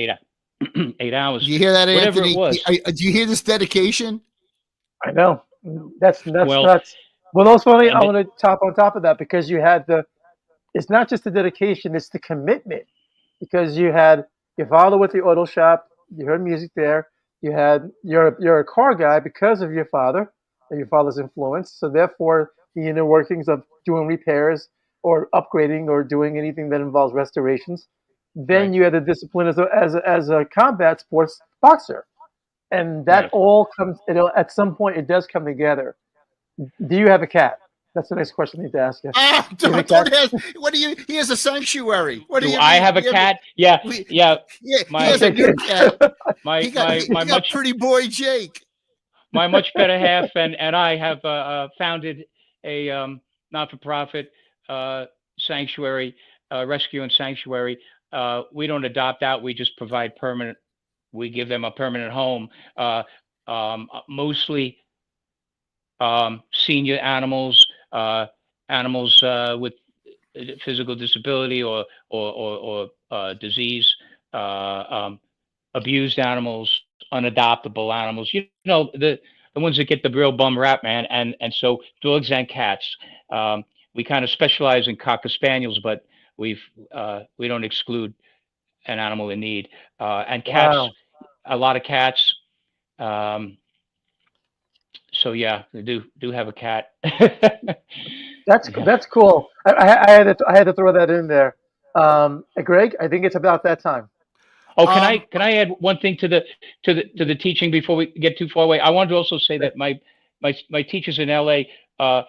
Speaker 1: 8 hours,
Speaker 3: Do you hear that,
Speaker 1: whatever it
Speaker 3: Anthony?
Speaker 1: was.
Speaker 3: Do you hear this dedication?
Speaker 2: I know. That's
Speaker 1: Well,
Speaker 2: nuts. Well, also funny, I
Speaker 1: and
Speaker 2: want to top on top of that because you had the. It's not just the dedication; it's the commitment. Because you had your father with the auto shop, you heard music there. You're a car guy because of your father and your father's influence. So therefore, the inner workings of doing repairs or upgrading or doing anything that involves restorations. Then
Speaker 1: right,
Speaker 2: you had the discipline as a combat sports boxer, and that
Speaker 1: right.
Speaker 2: all comes. At some point, it does come together. Do you have a cat? That's the next question I need to ask you.
Speaker 3: Ah,
Speaker 2: Do you have a cat?
Speaker 3: don't ask. What do you? He has a sanctuary. What do
Speaker 1: Do
Speaker 3: you
Speaker 1: I
Speaker 3: mean?
Speaker 1: have a cat? Yeah,
Speaker 3: We,
Speaker 1: yeah.
Speaker 3: yeah, he
Speaker 1: My
Speaker 3: has a
Speaker 2: Okay,
Speaker 3: new
Speaker 2: good.
Speaker 3: cat.
Speaker 1: my my my
Speaker 3: He got
Speaker 1: much
Speaker 3: pretty boy Jake.
Speaker 1: my much better half and I have founded a not-for-profit sanctuary, rescue and sanctuary. We don't adopt out; we just provide permanent. We give them a permanent home, mostly senior animals, animals with physical disability or disease, uh, um, abused animals, unadoptable animals. You know, the ones that get the real bum rap, man. And so dogs and cats. We kind of specialize in cocker spaniels, but we don't exclude an animal in need. And cats,
Speaker 2: Wow.
Speaker 1: a lot of cats. Um, so yeah, we do have a cat. Yeah.
Speaker 2: That's cool. I had to throw that in there. Greg, I think it's about that time.
Speaker 1: Oh, can I
Speaker 3: Um,
Speaker 1: can I add one thing to the teaching before we get too far away? I wanted to also say
Speaker 2: Sure.
Speaker 1: that my teachers in LA, a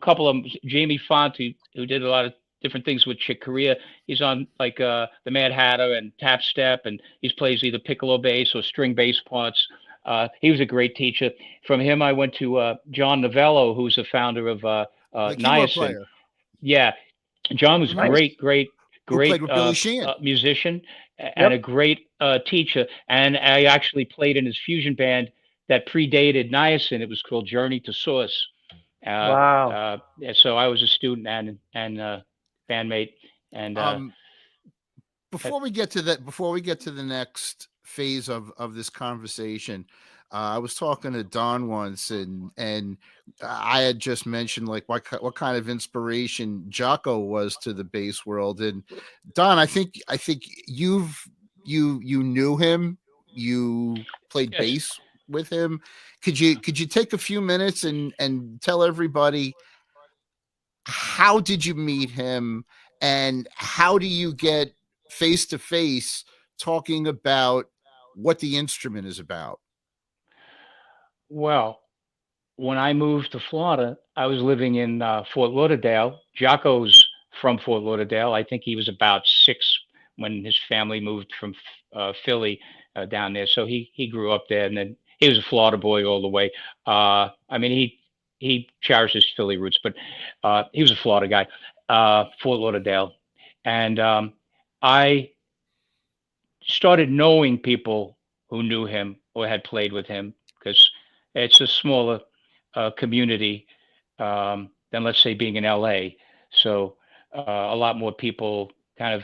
Speaker 1: couple of them, Jamie Font, who did a lot of different things with Chick Corea. He's on like the Mad Hatter and Tap Step, and he plays either piccolo bass or string bass parts. He was a great teacher. From him, I went to John Novello, who's the founder of
Speaker 3: the keyboard
Speaker 1: Niacin.
Speaker 3: player
Speaker 1: Yeah, John was
Speaker 2: Nice.
Speaker 3: who played
Speaker 1: great
Speaker 3: with Billy Sheehan.
Speaker 1: musician and a
Speaker 2: Yep.
Speaker 1: great teacher. And I actually played in his fusion band that predated Niacin. It was called Journey to Source.
Speaker 2: Wow.
Speaker 1: Yeah, so I was a student and bandmate. And
Speaker 3: Um,
Speaker 1: that,
Speaker 3: before we get to the next phase of this conversation, I was talking to Don once, and I had just mentioned like what kind of inspiration Jaco was to the bass world. And Don, I think you knew him, you played
Speaker 1: yes,
Speaker 3: bass with him. Could you take a few minutes and tell everybody, how did you meet him, and how do you get face to face talking about what the instrument is about?
Speaker 1: well, when I moved to Florida, I was living in Fort Lauderdale. Jaco's from Fort Lauderdale. I think he was about 6 when his family moved from Philly down there. So he grew up there, and then he was a Florida boy all the way. I mean, he cherished his Philly roots, but he was a Florida guy, Fort Lauderdale, and I started knowing people who knew him or had played with him because it's a smaller community than, let's say, being in LA. So a lot more people kind of,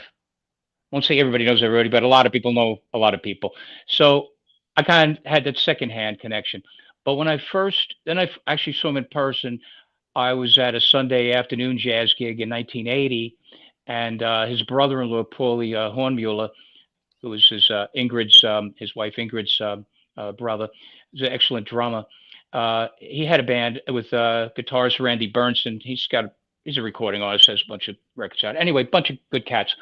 Speaker 1: won't say everybody knows everybody, but a lot of people know a lot of people. So I kind of had that secondhand connection. But when then I actually saw him in person. I was at a Sunday afternoon jazz gig in 1980, and his brother-in-law, Paulie Hornmuller, who was his wife Ingrid's brother. He's an excellent drummer. He had a band with guitarist Randy Bernson. He's a recording artist, has a bunch of records out. Anyway, bunch of good cats.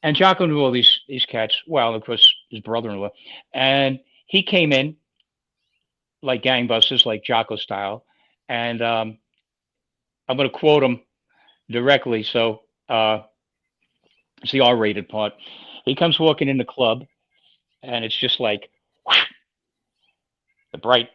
Speaker 1: And Jaco knew all these cats well, of course, his brother-in-law. And he came in like gangbusters, like Jaco style. And I'm going to quote him directly. So it's the R-rated part. He comes walking in the club, and it's just like the bright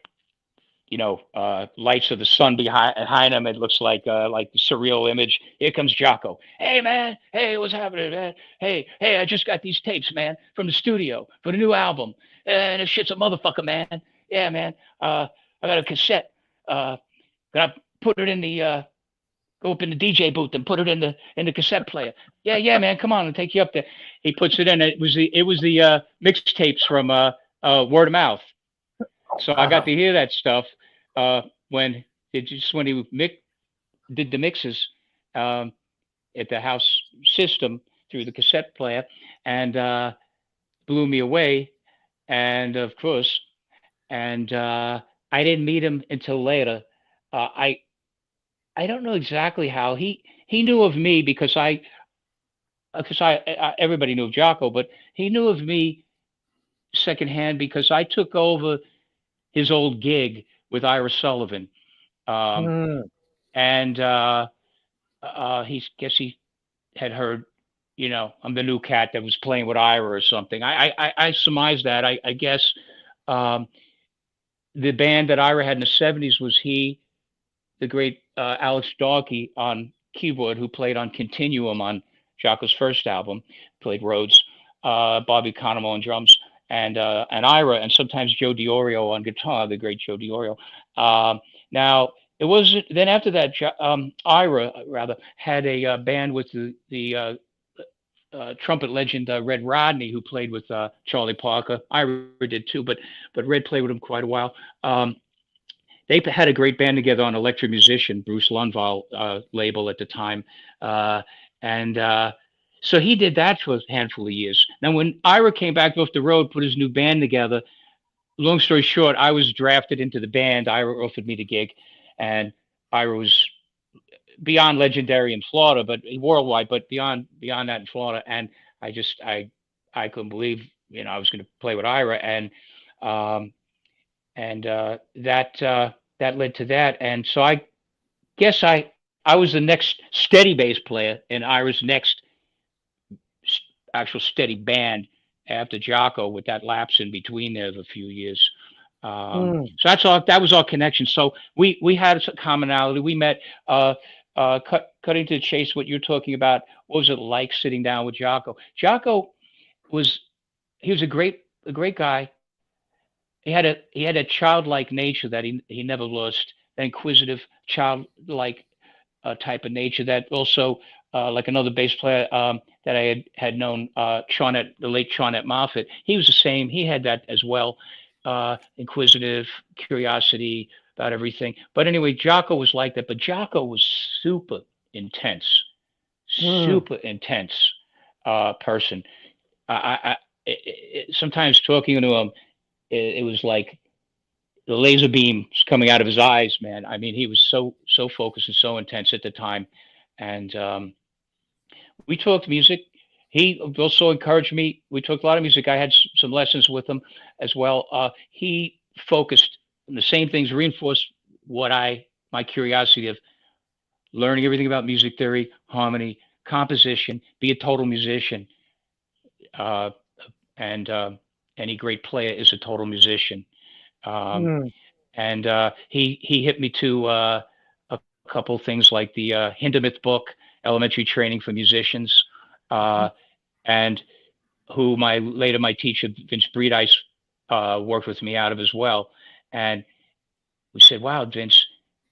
Speaker 1: lights of the sun behind him. It looks like the surreal image. Here comes Jaco. Hey man, hey, what's happening, man? Hey, I just got these tapes, man, from the studio for the new album, and this shit's a motherfucker, man. Yeah, man. I got a cassette. Gotta put it in the go up in the DJ booth and put it in the cassette player. Yeah, man. Come on, I'll take you up there. He puts it in. It was the mixtapes from Word of Mouth. So I got to hear that stuff when he did the mixes at the house system through the cassette player, and blew me away. And of course, and I didn't meet him until later. I don't know exactly how he knew of me because everybody knew of Jaco, but he knew of me secondhand because I took over his old gig with Ira Sullivan, and he had heard, I'm the new cat that was playing with Ira or something. I surmised that. I guess the band that Ira had in the '70s was the great Alex Darkey on keyboard, who played on Continuum on Jaco's first album, played Rhodes, Bobby Conamo on drums, and Ira, and sometimes Joe DiOrio on guitar, the great Joe DiOrio. Now, it was then after that, Ira rather had a band with the trumpet legend Red Rodney, who played with Charlie Parker. Ira did too, but Red played with him quite a while. They had a great band together on Electric Musician, Bruce Lundvall label at the time. So he did that for a handful of years. Now, when Ira came back off the road, put his new band together, long story short, I was drafted into the band. Ira offered me the gig, and Ira was beyond legendary in Florida, but worldwide, but beyond that in Florida. And I couldn't believe, I was going to play with Ira. And that led to that. And so I guess I was the next steady bass player in Ira's next actual steady band after Jaco, with that lapse in between there of a few years. So that was our connection. So we had a commonality. We met, cutting to the chase, what you're talking about. What was it like sitting down with Jaco? Jaco was a great guy. He had a childlike nature that he never lost. That inquisitive, childlike type of nature that also, like another bass player that I had known, the late Charnette Moffett. He was the same. He had that as well, inquisitive, curiosity about everything. But anyway, Jaco was like that. But Jaco was super intense person. Sometimes talking to him, it was like the laser beams coming out of his eyes, man. I mean, he was so focused and so intense at the time. And we talked music. He also encouraged me. We talked a lot of music. I had some lessons with him as well. He focused on the same things, reinforced my curiosity of learning everything about music theory, harmony, composition, be a total musician. And any great player is a total musician. And he hit me to a couple of things like the Hindemith book, Elementary Training for Musicians, and who my teacher, Vince Breedice, worked with me out of as well. And we said, wow, Vince,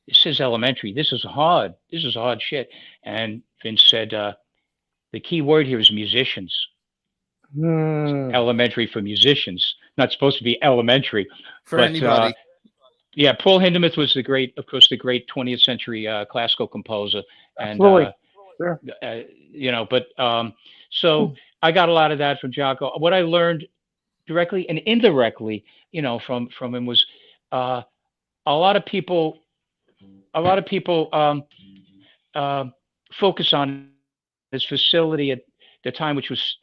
Speaker 1: this is elementary. This is hard shit. And Vince said, the key word here is musicians. Elementary for musicians, not supposed to be elementary
Speaker 3: for anybody.
Speaker 1: Yeah, Paul Hindemith was the great 20th century classical composer, and
Speaker 2: sure.
Speaker 1: But so I got a lot of that from Jaco. What I learned directly and indirectly, from him was a lot of people focus on his facility at the time, which was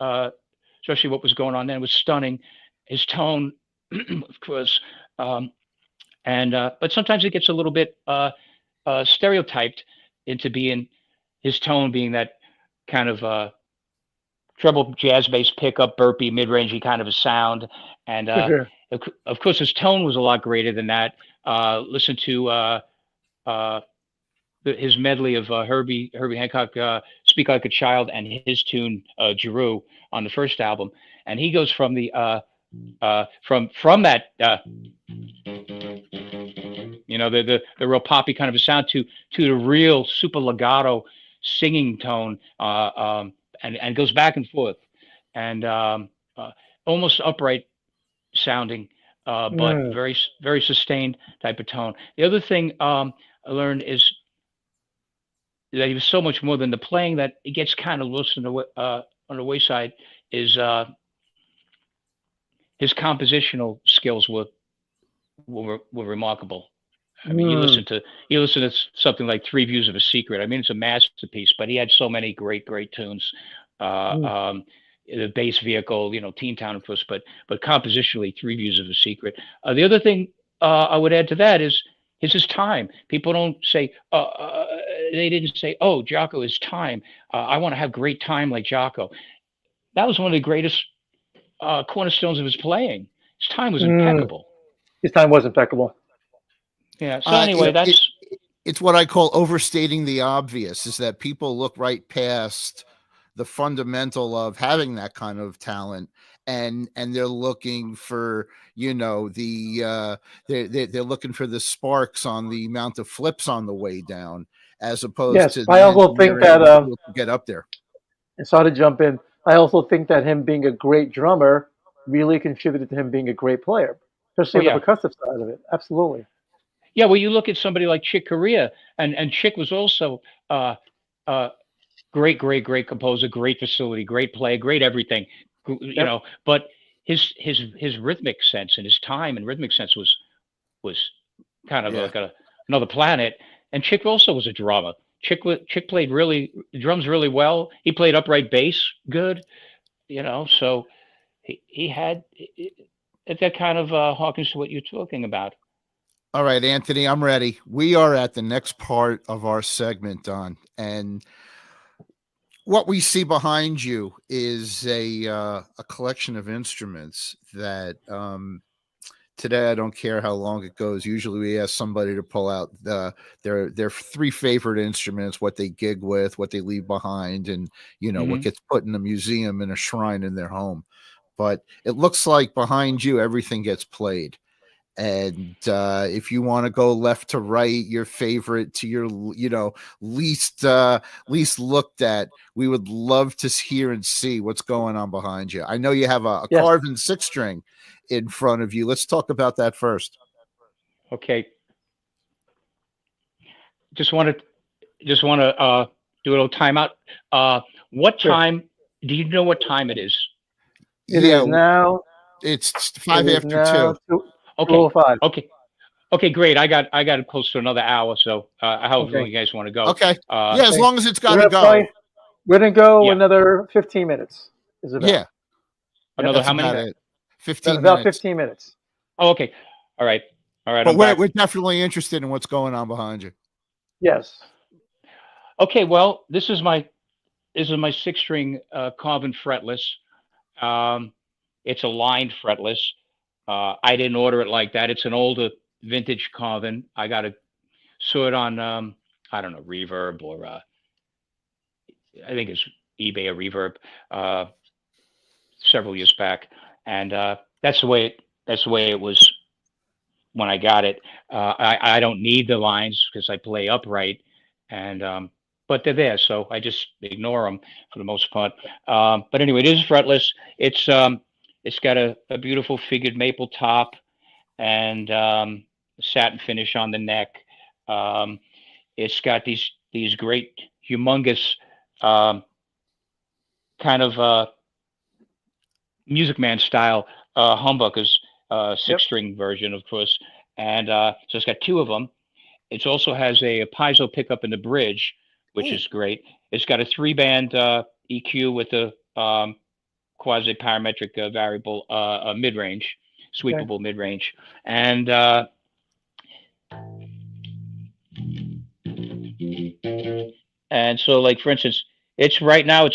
Speaker 1: especially what was going on then, was stunning. His tone, of course, but sometimes it gets a little bit stereotyped into his tone being that kind of treble jazz bass pickup, burpy, mid-rangey kind of a sound. And of course, his tone was a lot greater than that. listen to his medley of Herbie Hancock, "Speak Like a Child," and his tune "Giroux" on the first album, and he goes from the from that the real poppy kind of a sound to the real super legato singing tone, and goes back and forth, and almost upright sounding, but
Speaker 2: Mm,
Speaker 1: very sustained type of tone. The other thing I learned is that he was so much more than the playing that it gets kind of lost on the wayside. Is his compositional skills were remarkable. I mean,
Speaker 2: mm,
Speaker 1: you listen to something like Three Views of a Secret. I mean, it's a masterpiece, but he had so many great tunes. Uh,
Speaker 2: mm,
Speaker 1: um, the bass vehicle, Teen Town, of course, but compositionally, Three Views of a Secret. The other thing I would add to that is his time. People don't say they didn't say, "Oh, Jaco is time. I want to have great time like Jaco." That was one of the greatest cornerstones of his playing. His time was
Speaker 2: mm.
Speaker 1: impeccable.
Speaker 2: His time was impeccable.
Speaker 1: Yeah. So
Speaker 3: Uh,
Speaker 1: anyway,
Speaker 3: it, it
Speaker 1: that's
Speaker 3: it's what I call overstating the obvious. Is that people look right past the fundamental of having that kind of talent, and they're looking for they're looking for the sparks on the amount of flips on the way down, as opposed
Speaker 2: Yes,
Speaker 3: to
Speaker 2: I
Speaker 3: the
Speaker 2: also think
Speaker 3: engineering
Speaker 2: that.
Speaker 3: and skill to get up there.
Speaker 2: And sorry to jump in. I also think that him being a great drummer really contributed to him being a great player,
Speaker 1: oh
Speaker 2: especially on the
Speaker 1: yeah.
Speaker 2: percussive side of it. Absolutely.
Speaker 1: Yeah, well, you look at somebody like Chick Corea, and Chick was also uh, uh, great composer, great facility, great play, great everything,
Speaker 2: Yep.
Speaker 1: But his rhythmic sense and his time and rhythmic sense was kind of
Speaker 3: Yeah.
Speaker 1: like another planet. And Chick also was a drummer. Chick played really drums really well. He played upright bass good, So he had that kind of harkens to what you're talking about.
Speaker 3: All right, Anthony, I'm ready. We are at the next part of our segment, Don, and what we see behind you is a collection of instruments that today I don't care how long it goes. Usually we ask somebody to pull out their three favorite instruments, what they gig with, what they leave behind, and what
Speaker 1: Hmm.
Speaker 3: gets put in a museum in a shrine in their home. But it looks like behind you everything gets played. And if you want to go left to right, your favorite to your least looked at, we would love to hear and see what's going on behind you. I know you have a
Speaker 2: Yes.
Speaker 3: carved six string in front of you. Let's talk about that first.
Speaker 1: Okay, just want to do a little timeout. What
Speaker 2: Sure.
Speaker 1: time? Do you know what time it is?
Speaker 2: It
Speaker 3: Yeah,
Speaker 2: is now.
Speaker 3: it's
Speaker 2: It
Speaker 3: five
Speaker 2: is
Speaker 3: after two.
Speaker 2: now two
Speaker 1: Okay,
Speaker 2: oh five.
Speaker 1: okay, okay, great. I got close to another hour, so however
Speaker 2: Okay.
Speaker 1: you guys want to go.
Speaker 3: Okay, yeah, as
Speaker 2: Okay.
Speaker 3: long as it's got
Speaker 2: We're
Speaker 3: to
Speaker 2: gonna
Speaker 3: go.
Speaker 2: play. We're gonna go
Speaker 1: Yeah,
Speaker 2: another 15 minutes. Is about.
Speaker 3: Yeah,
Speaker 2: Yep.
Speaker 1: another
Speaker 3: that's
Speaker 1: how
Speaker 3: about
Speaker 1: many?
Speaker 2: Okay.
Speaker 3: it. 15
Speaker 2: About
Speaker 3: minutes.
Speaker 2: 15 minutes.
Speaker 1: Oh, okay. All right, all right.
Speaker 3: But
Speaker 1: I'm
Speaker 3: we're
Speaker 1: back.
Speaker 3: definitely interested in what's going on behind you.
Speaker 2: Yes.
Speaker 1: Okay, well, this is my six string carbon fretless. Um, it's a lined fretless. I didn't order it like that. It's an older vintage Carvin. I got it saw it on I don't know, Reverb, or I think it's eBay or Reverb, uh, several years back, and that's the way it was when I got it. I don't need the lines because I play upright, and but they're there, so I just ignore them for the most part. But anyway, it is fretless. It's got a beautiful figured maple top, and satin finish on the neck. Um, it's got these great, humongous um, kind of Music Man style humbuckers, six
Speaker 2: Yep.
Speaker 1: string version, of course, and so it's got two of them. It also has a piezo pickup in the bridge, which
Speaker 3: Ooh.
Speaker 1: is great. It's got a three-band EQ with a quasi parametric variable mid-range,
Speaker 2: Okay.
Speaker 1: sweepable mid-range, and so, like, for instance, it's right now,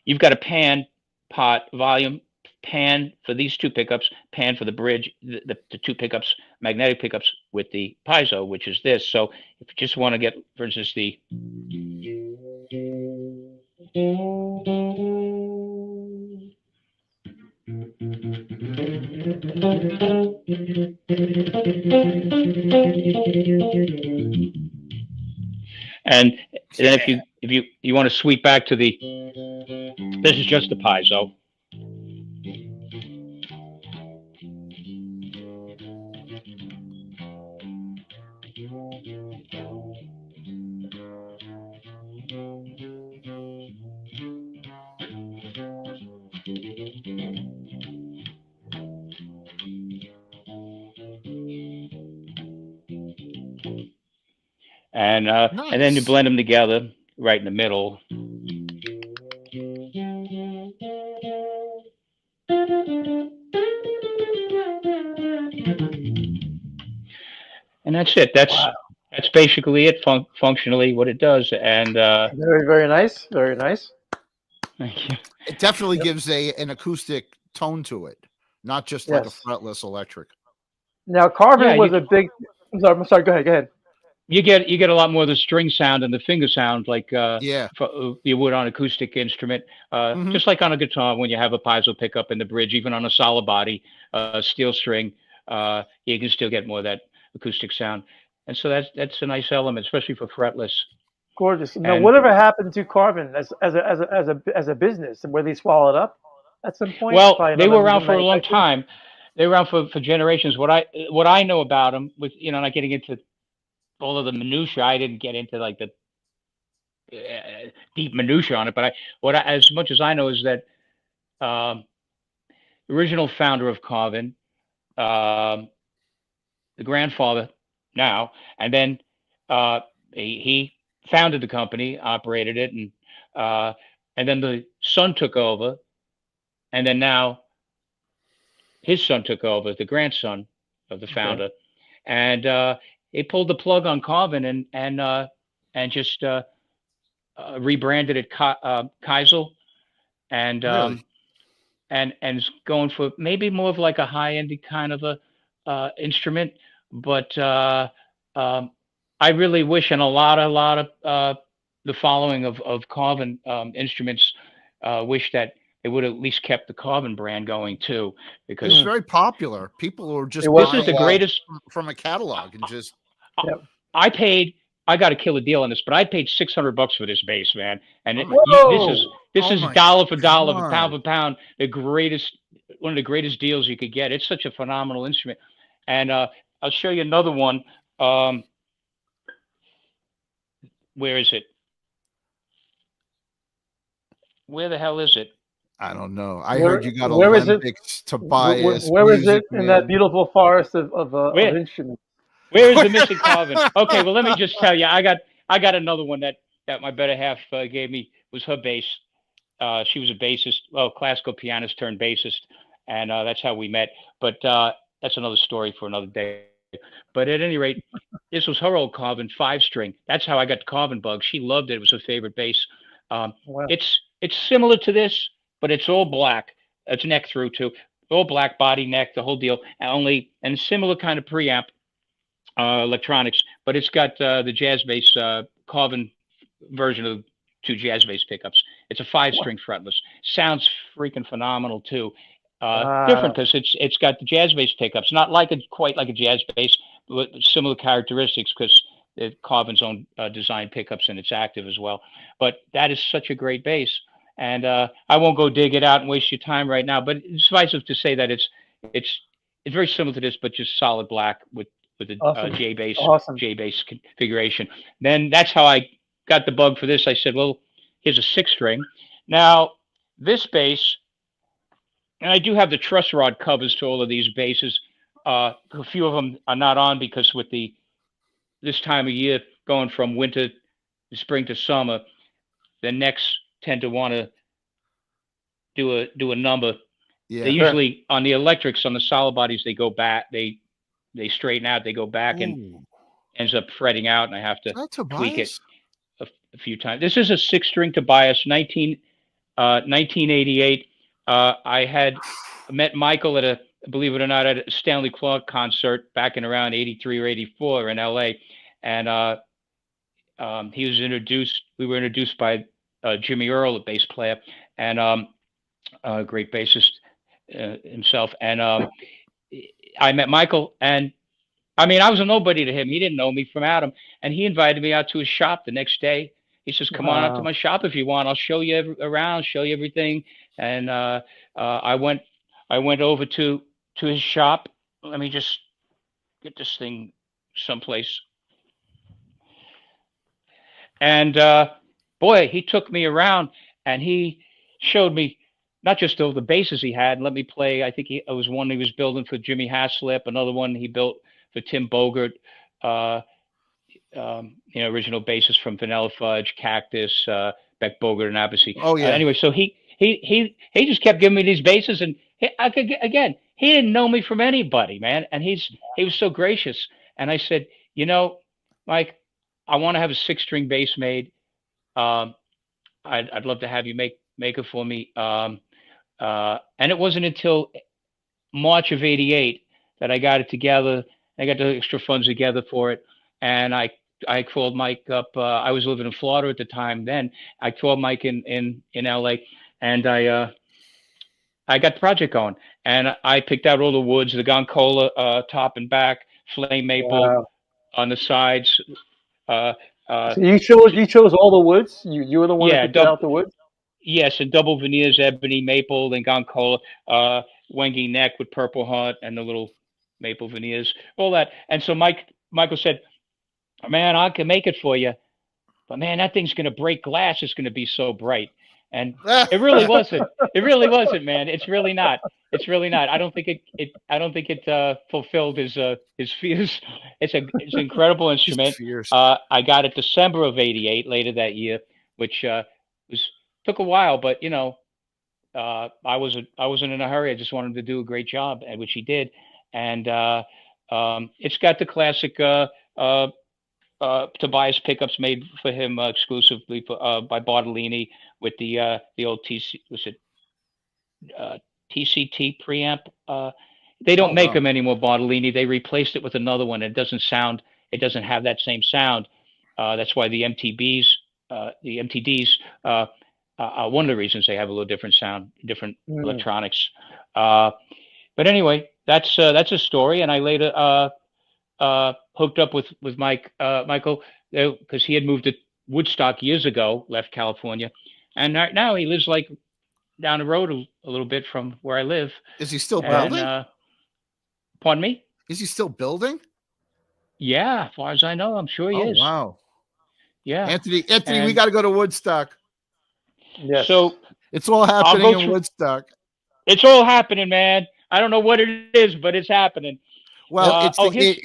Speaker 1: you've got a pan pot volume pan for these two pickups, pan for the bridge, the two pickups, magnetic pickups with the piezo, which is this. So if you just want to get, for instance, the and then if you want to sweep back to the, this is just the piezo. And then you
Speaker 3: Nice.
Speaker 1: blend them together right in the middle. And that's it.
Speaker 2: Wow.
Speaker 1: That's basically it, functionally what it does. And
Speaker 2: Very, very nice. Very nice.
Speaker 1: thank you.
Speaker 3: It definitely
Speaker 2: Yep.
Speaker 3: gives an acoustic tone to it, not just like a
Speaker 2: Yes.
Speaker 3: fretless electric.
Speaker 2: Now, Carvin
Speaker 1: Yeah,
Speaker 2: was a big. I'm sorry. Go ahead. Go ahead.
Speaker 1: You get a lot more of the string sound and the finger sound like
Speaker 3: Yeah.
Speaker 1: you would on acoustic instrument,
Speaker 3: Mhm.
Speaker 1: just like on a guitar when you have a piezo pickup in the bridge, even on a solid body steel string, you can still get more of that acoustic sound. And so that's a nice element, especially for fretless.
Speaker 2: Gorgeous. Now,
Speaker 1: And
Speaker 2: whatever happened to Carvin as a business, and whether he swallowed up at some point?
Speaker 1: well,
Speaker 2: Probably
Speaker 1: they
Speaker 2: another
Speaker 1: were around for a long
Speaker 2: manufacturer.
Speaker 1: time. They were around for generations. What I know about them, with not getting into all of the minutia, I didn't get into like the deep minutia on it. But as much as I know is that um, original founder of Carvin, um, the grandfather now, and then he founded the company, operated it, and then the son took over, and then now his son took over, the grandson of the
Speaker 2: Okay.
Speaker 1: founder, and he pulled the plug on Carvin and just rebranded it Keisel, and
Speaker 3: Really?
Speaker 1: and is going for maybe more of like a high end kind of a instrument. But I really wish, and a lot of the following of Carvin instruments wish that they would have at least kept the Carvin brand going too,
Speaker 3: It was
Speaker 1: because
Speaker 2: Mm.
Speaker 3: very popular. People were
Speaker 2: It
Speaker 3: just
Speaker 2: was
Speaker 1: this is the
Speaker 3: buying
Speaker 2: popular.
Speaker 1: greatest.
Speaker 3: from a catalog and just
Speaker 2: Yep.
Speaker 1: I paid. I got to kill a deal on this, but I paid $600 for this bass, man. And
Speaker 3: oh my
Speaker 1: this
Speaker 2: Whoa!
Speaker 3: oh
Speaker 1: is
Speaker 3: my
Speaker 1: dollar for dollar,
Speaker 3: god.
Speaker 1: pound for pound, the greatest, one of the greatest deals you could get. It's such a phenomenal instrument. And I'll show you another one. Um, where is it? Where the hell is it?
Speaker 3: I don't know. I
Speaker 2: Where
Speaker 3: heard you got
Speaker 2: where is it?
Speaker 3: Olympics, Tobias,
Speaker 2: Where is
Speaker 3: Music
Speaker 2: it in that
Speaker 3: Man.
Speaker 2: beautiful forest of
Speaker 1: Where
Speaker 2: instruments?
Speaker 1: where is the missing Carvin? Okay, well let me just tell you, I got another one that my better half gave me, was her bass. She was a bassist, well, classical pianist turned bassist, and that's how we met. But that's another story for another day. But at any rate, this was her old Carvin 5 string. That's how I got the Carvin bug. She loved it. It was her favorite bass. Um,
Speaker 2: Wow.
Speaker 1: it's similar to this, but it's all black. It's neck through too, all black body, neck, the whole deal. And similar kind of preamp electronics, but it's got the jazz bass Carvin version of two jazz bass pickups. It's a 5 string fretless. Sounds freaking phenomenal too. Different
Speaker 2: Wow.
Speaker 1: because it's got the jazz bass pickups, not like quite like a jazz bass, but similar characteristics because it Carvin's own design pickups and it's active as well. But that is such a great bass, and I won't go dig it out and waste your time right now. But suffice it to say that it's it's very similar to this, but just solid black with the
Speaker 2: Awesome. Awesome.
Speaker 1: J bass configuration. Then that's how I got the bug for this. I said, well, here's a 6 string. Now this bass, and I do have the truss rod covers to all of these basses. A few of them are not on because with the this time of year going from winter to spring to summer, the necks tend to want to do a number. They
Speaker 3: Yeah.
Speaker 2: Sure.
Speaker 1: usually on the electrics on the solid bodies they go back, they straighten out, they go back and
Speaker 3: Ooh.
Speaker 1: ends up fretting out, and I have
Speaker 3: Is
Speaker 1: to
Speaker 3: that
Speaker 1: tweak it
Speaker 3: Tobias?
Speaker 1: a few times. This is a 6 string Tobias, 1988. I had met Michael at believe it or not, at a Stanley Clarke concert back in around '83 or '84 in L.A. And he was introduced. We were introduced by Jimmy Earle, a bass player, and a great bassist himself. And I met Michael, and I mean, I was a nobody to him. He didn't know me from Adam, and he invited me out to his shop the next day. He says, "Come on out to
Speaker 2: Wow.
Speaker 1: my shop if you want. I'll show you around, show you everything." And I went over to his shop. Let me just get this thing someplace. And boy, he took me around and he showed me not just all the basses he had and let me play. I think it was one he was building for Jimmy Haslip, another one he built for Tim Bogert. Uh, Original basses from Vanilla Fudge, Cactus, Beck Bogert, and Abbasi.
Speaker 3: Oh yeah.
Speaker 1: Anyway, so he just kept giving me these basses, and he didn't know me from anybody, man, and he was so gracious. And I said, Mike, I want to have a 6-string bass made. Um, I'd love to have you make it for me. And it wasn't until March of '88 that I got it together. I got the extra funds together for it, and I called Mike up. I was living in Florida at the time. Then I called Mike in LA, and I got the project going. And I picked out all the woods, the Goncola top and back, flame maple
Speaker 2: Wow.
Speaker 1: on the sides. Uh, uh,
Speaker 2: So you chose all the woods. You were the one
Speaker 1: yeah,
Speaker 2: that picked out the woods.
Speaker 1: yes, and double veneers, ebony, maple, then Goncola, Wengi neck with purple heart, and the little maple veneers, all that. And so Michael said, "Man, I can make it for you, but man, that thing's going to break glass. It's going to be so bright." And it really wasn't. It really wasn't, man. It's really not. It's really not. I don't think it fulfilled his fears. It's an incredible
Speaker 3: Just
Speaker 1: instrument.
Speaker 3: fierce.
Speaker 1: I got it December of '88, later that year, which was took a while, but I wasn't in a hurry. I just wanted to do a great job, and which he did. And it's got the classic uh, Tobias pickups made for him exclusively by Bartolini with the old TC was it TCT preamp. They
Speaker 3: Oh
Speaker 1: don't make
Speaker 3: wow.
Speaker 1: them anymore, Bartolini. They replaced it with another one. It doesn't sound. It doesn't have that same sound. That's why the MTDs. One of the reasons they have a little different sound, different
Speaker 2: Mm.
Speaker 1: electronics. Uh, but anyway, that's a story. And I later hooked up with Michael because he had moved to Woodstock years ago, left California, and right now he lives like down the road a little bit from where I live.
Speaker 3: Is he still
Speaker 1: And
Speaker 3: building?
Speaker 1: pardon me?
Speaker 3: Is he still building?
Speaker 1: Yeah, as far as I know, I'm sure he
Speaker 3: Oh
Speaker 1: is.
Speaker 3: wow.
Speaker 1: Yeah,
Speaker 3: Anthony, we
Speaker 1: and
Speaker 3: got to go to Woodstock.
Speaker 2: Yes.
Speaker 1: so
Speaker 3: It's all
Speaker 1: I'll
Speaker 3: happening
Speaker 1: go
Speaker 3: in
Speaker 1: through.
Speaker 3: Woodstock.
Speaker 1: It's all happening, man. I don't know what it is, but it's happening.
Speaker 3: Well,
Speaker 1: Here's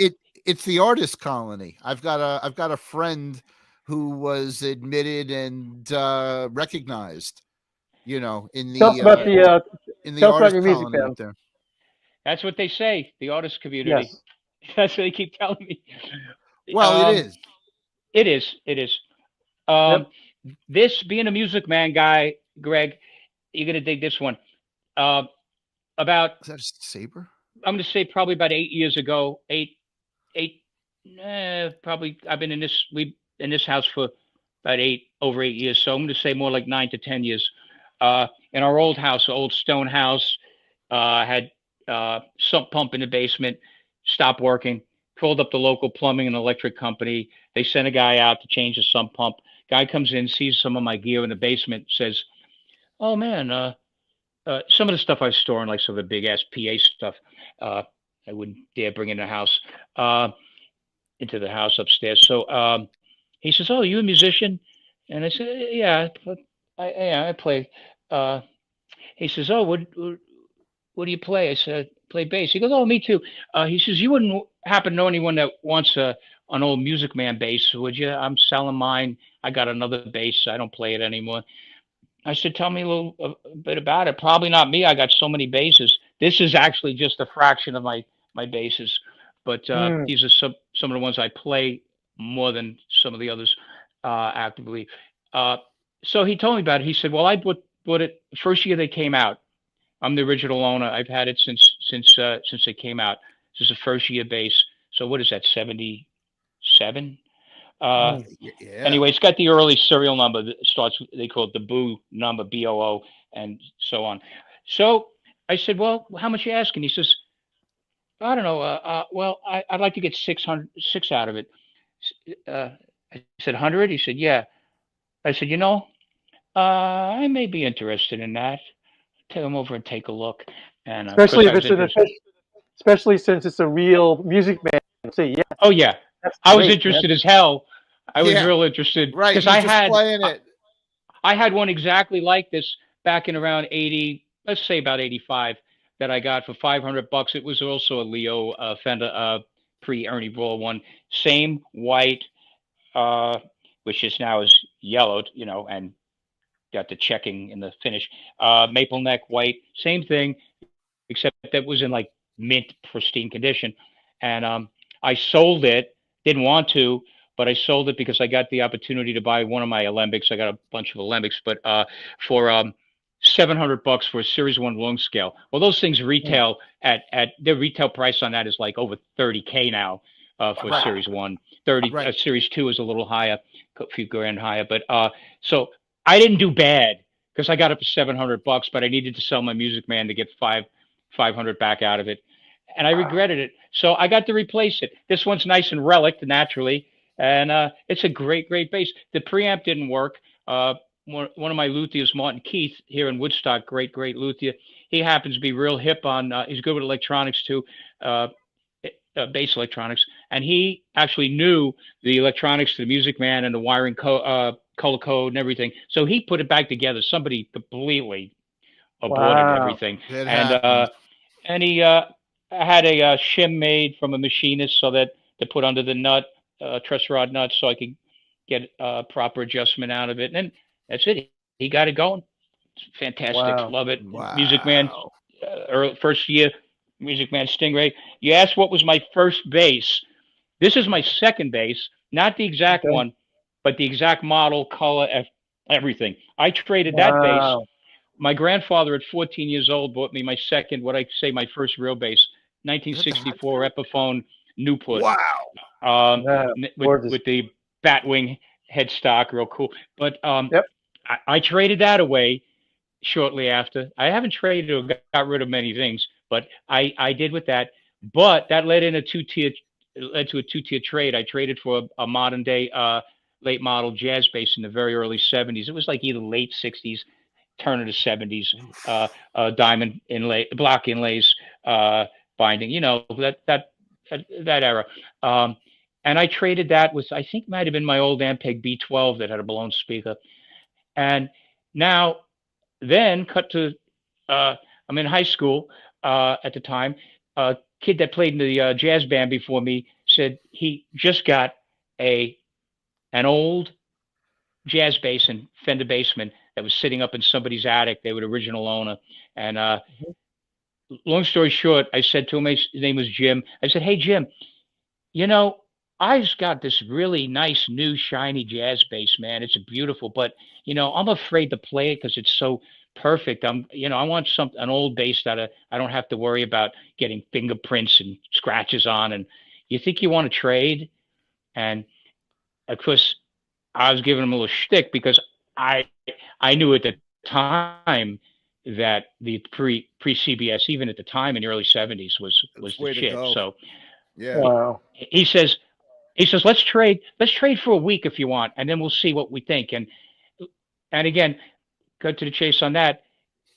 Speaker 3: it's the artist colony. I've got a friend who was admitted and recognized, in
Speaker 2: Tell us
Speaker 3: the
Speaker 2: about the. Tell us about
Speaker 3: artist
Speaker 2: your music
Speaker 3: colony up
Speaker 2: band.
Speaker 3: there.
Speaker 1: That's what they say, the artist community.
Speaker 2: Yes.
Speaker 1: That's what they keep telling me.
Speaker 3: Well, it
Speaker 1: Um,
Speaker 3: is.
Speaker 1: it is. It is.
Speaker 2: Yep.
Speaker 1: Um, this being a Music Man guy, Greg, you're gonna dig this one. Uh, about
Speaker 3: Is that a saber?
Speaker 1: I'm gonna say probably about 8 years ago. Eight. Probably I've been in this house for about over 8 years. So I'm gonna say more like 9 to 10 years. In our old house, old stone house, had sump pump in the basement, stopped working. Called up the local plumbing and electric company. They sent a guy out to change the sump pump. Guy comes in, sees some of my gear in the basement, says, "Oh man, some of the stuff I was storing, like some of the big ass PA stuff, uh, I wouldn't dare bring in the house, uh, into the house upstairs." So he says, "Oh, you a musician?" And I said, "Yeah, I play." Uh, he says, "Oh, what do you play?" I said, "Play bass." He goes, "Oh, me too." He says, "You wouldn't happen to know anyone that wants an old Music Man bass, would you? I'm selling mine. I got another bass. I don't play it anymore." I said, "Tell me a bit about it." "Probably not me. I got so many basses." This is actually just a fraction of my basses, but
Speaker 2: Mm.
Speaker 1: these are some of the ones I play more than some of the others actively. Uh, so he told me about it. He said, "Well, I bought it first year they came out. I'm the original owner. I've had it since it came out. This is a first year bass. So what is that? 77. Uh,
Speaker 2: Mm.
Speaker 3: Yeah.
Speaker 1: Anyway, it's got the early serial number that starts. They call it the Boo number, BOO, and so on. So I said, "Well, how much you asking?" He says, "I don't know. Well, I'd like to get 606 out of it." I said, "100?" He said, "Yeah." I said, I may be interested in that. Take him over and take a look. And of
Speaker 2: Especially
Speaker 1: course,
Speaker 2: if
Speaker 1: I was
Speaker 2: it's an
Speaker 1: interested.
Speaker 2: official, especially since it's a real music man. Say yes,
Speaker 1: Oh yeah,
Speaker 2: that's
Speaker 1: I was
Speaker 2: great, man.
Speaker 1: interested as hell. I was
Speaker 3: Yeah.
Speaker 1: real interested
Speaker 3: Right.
Speaker 1: because
Speaker 3: He's just playing it.
Speaker 1: I had one exactly like this back in around 80, let's say about 85, that I got for $500. It was also a Leo Fender pre Ernie Ball one, same white, uh, which is now is yellowed, and got the checking in the finish. Maple neck white, same thing, except that was in like mint pristine condition. And I sold it. Didn't want to, but I sold it because I got the opportunity to buy one of my alembics. I got a bunch of alembics, but for $700 for a Series One long scale. Well, those things
Speaker 2: Mm.
Speaker 1: retail at their retail price on that is like over 30K now for
Speaker 2: Wow.
Speaker 1: Series One. 30
Speaker 3: Right.
Speaker 1: Series Two is a little higher, a few grand higher. But so I didn't do bad because I got it for $700, but I needed to sell my Music Man to get 500 back out of it, and I regretted it. So I got to replace it. This one's nice and relic naturally, and it's a great bass. The preamp didn't work. One of my luthiers, Martin Keith, here in Woodstock, great luthier. He happens to be real hip on. He's good with electronics too, uh, bass electronics, and he actually knew the electronics to the Music Man and the wiring color code and everything. So he put it back together. Somebody completely aborted
Speaker 2: Wow.
Speaker 1: everything,
Speaker 3: It
Speaker 1: and
Speaker 3: happens.
Speaker 1: he had a shim made from a machinist so that to put under the nut, truss rod nut, so I could get proper adjustment out of it. And that's it. He got it going. It's fantastic.
Speaker 2: Wow.
Speaker 1: Love it. Music Man,
Speaker 3: Wow.
Speaker 1: first year, Music Man Stingray. You asked what was my first bass. This is my second bass, not the exact
Speaker 2: Okay.
Speaker 1: one, but the exact model, color, everything. I traded that bass.
Speaker 2: Wow.
Speaker 1: My grandfather at 14 years old bought me my second, what I say, my first real bass,
Speaker 3: Is that
Speaker 1: 1964 Epiphone Newport,
Speaker 3: Wow.
Speaker 2: Yeah.
Speaker 1: with
Speaker 2: Gorgeous.
Speaker 1: the Batwing headstock, real cool. But
Speaker 2: Yep.
Speaker 1: I traded that away shortly after. I haven't traded or got rid of many things, but I did with that. But that led to a two-tier trade. I traded for a modern day late model jazz bass in the very early 70s. It was like either late 60s, turn of the 70s, diamond inlay, block inlays, binding, that era. Um, and I traded that with, I think, might have been my old Ampeg B12 that had a blown speaker. And now, then, cut to, I'm in high school at the time. A kid that played in the jazz band before me said he just got a an old jazz bass and Fender Bassman that was sitting up in somebody's attic. They were the original owner. And long story short, I said to him, his name was Jim. I said, "Hey, Jim, you know, I've got this really nice new shiny jazz bass, man. It's beautiful, but I'm afraid to play it because it's so perfect. I want an old bass that I don't have to worry about getting fingerprints and scratches on. And you think you want to trade?" And of course, I was giving him a little shtick because I I knew at the time that the pre CBS, even at the time in the early 70s, was
Speaker 3: That's
Speaker 1: the
Speaker 3: way to
Speaker 1: shit.
Speaker 3: go.
Speaker 1: So
Speaker 3: Yeah.
Speaker 2: Wow.
Speaker 1: he says let's trade for a week if you want, and then we'll see what we think. And again, cut to the chase on that.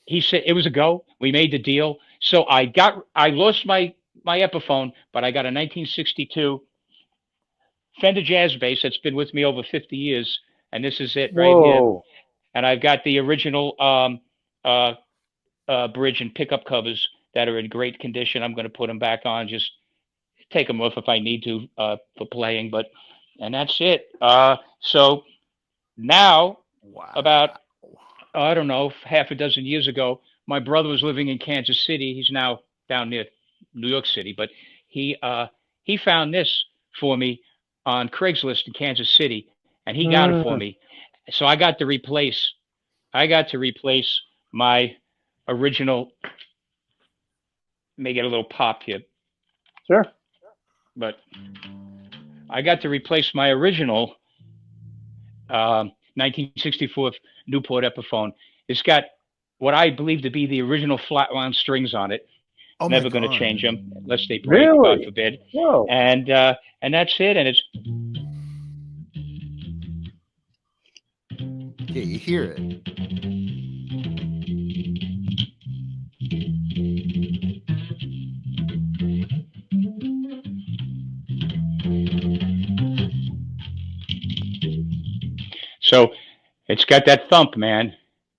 Speaker 1: He said it was a go. We made the deal. So I lost my Epiphone, but I got a 1962 Fender Jazz bass that's been with me over 50 years, and this is it right here.
Speaker 2: Whoa.
Speaker 1: And I've got the original uh, bridge and pickup covers that are in great condition. I'm going to put them back on, just take them off if I need to for playing. But and that's it. So now, about
Speaker 3: Wow.
Speaker 1: I don't know, half a dozen years ago, my brother was living in Kansas City. He's now down near New York City, but he uh, he found this for me on Craigslist in Kansas City, and he got it for
Speaker 2: Mm.
Speaker 1: me. So I got to replace my original. May get a little pop here,
Speaker 2: Sure.
Speaker 1: but I got to replace my original 1964 Newport Epiphone. It's got what I believe to be the original flat wound strings on it.
Speaker 3: Oh my
Speaker 1: Never going to
Speaker 3: God.
Speaker 1: change them unless they break, God
Speaker 2: Really?
Speaker 1: forbid.
Speaker 2: Whoa.
Speaker 1: And that's it. And it's
Speaker 3: Yeah, you hear it.
Speaker 1: so it's got that thump, man.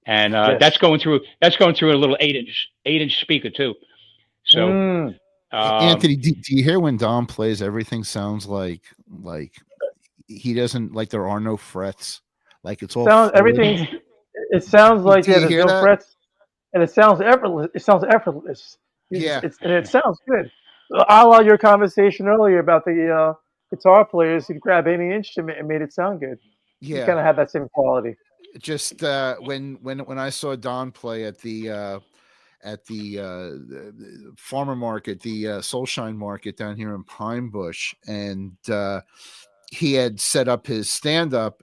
Speaker 1: And
Speaker 2: Yes.
Speaker 1: that's going through a little 8-inch speaker too. So
Speaker 2: Mm.
Speaker 3: Anthony, do you hear when Don plays? Everything sounds like he doesn't, like there are no frets, like it's all
Speaker 2: Sounds
Speaker 3: fluid.
Speaker 2: everything's. It sounds like
Speaker 3: Do you
Speaker 2: there's
Speaker 3: hear
Speaker 2: no
Speaker 3: that?
Speaker 2: frets, and it sounds effortless. It sounds effortless.
Speaker 3: Yeah.
Speaker 2: And it sounds good. A la your conversation earlier about the guitar players who grab any instrument and made it sound good. You
Speaker 3: Yeah,
Speaker 2: kind of have that same quality.
Speaker 3: just when I saw Don play at the farmer market, the Soulshine market down here in Pine Bush, and he had set up his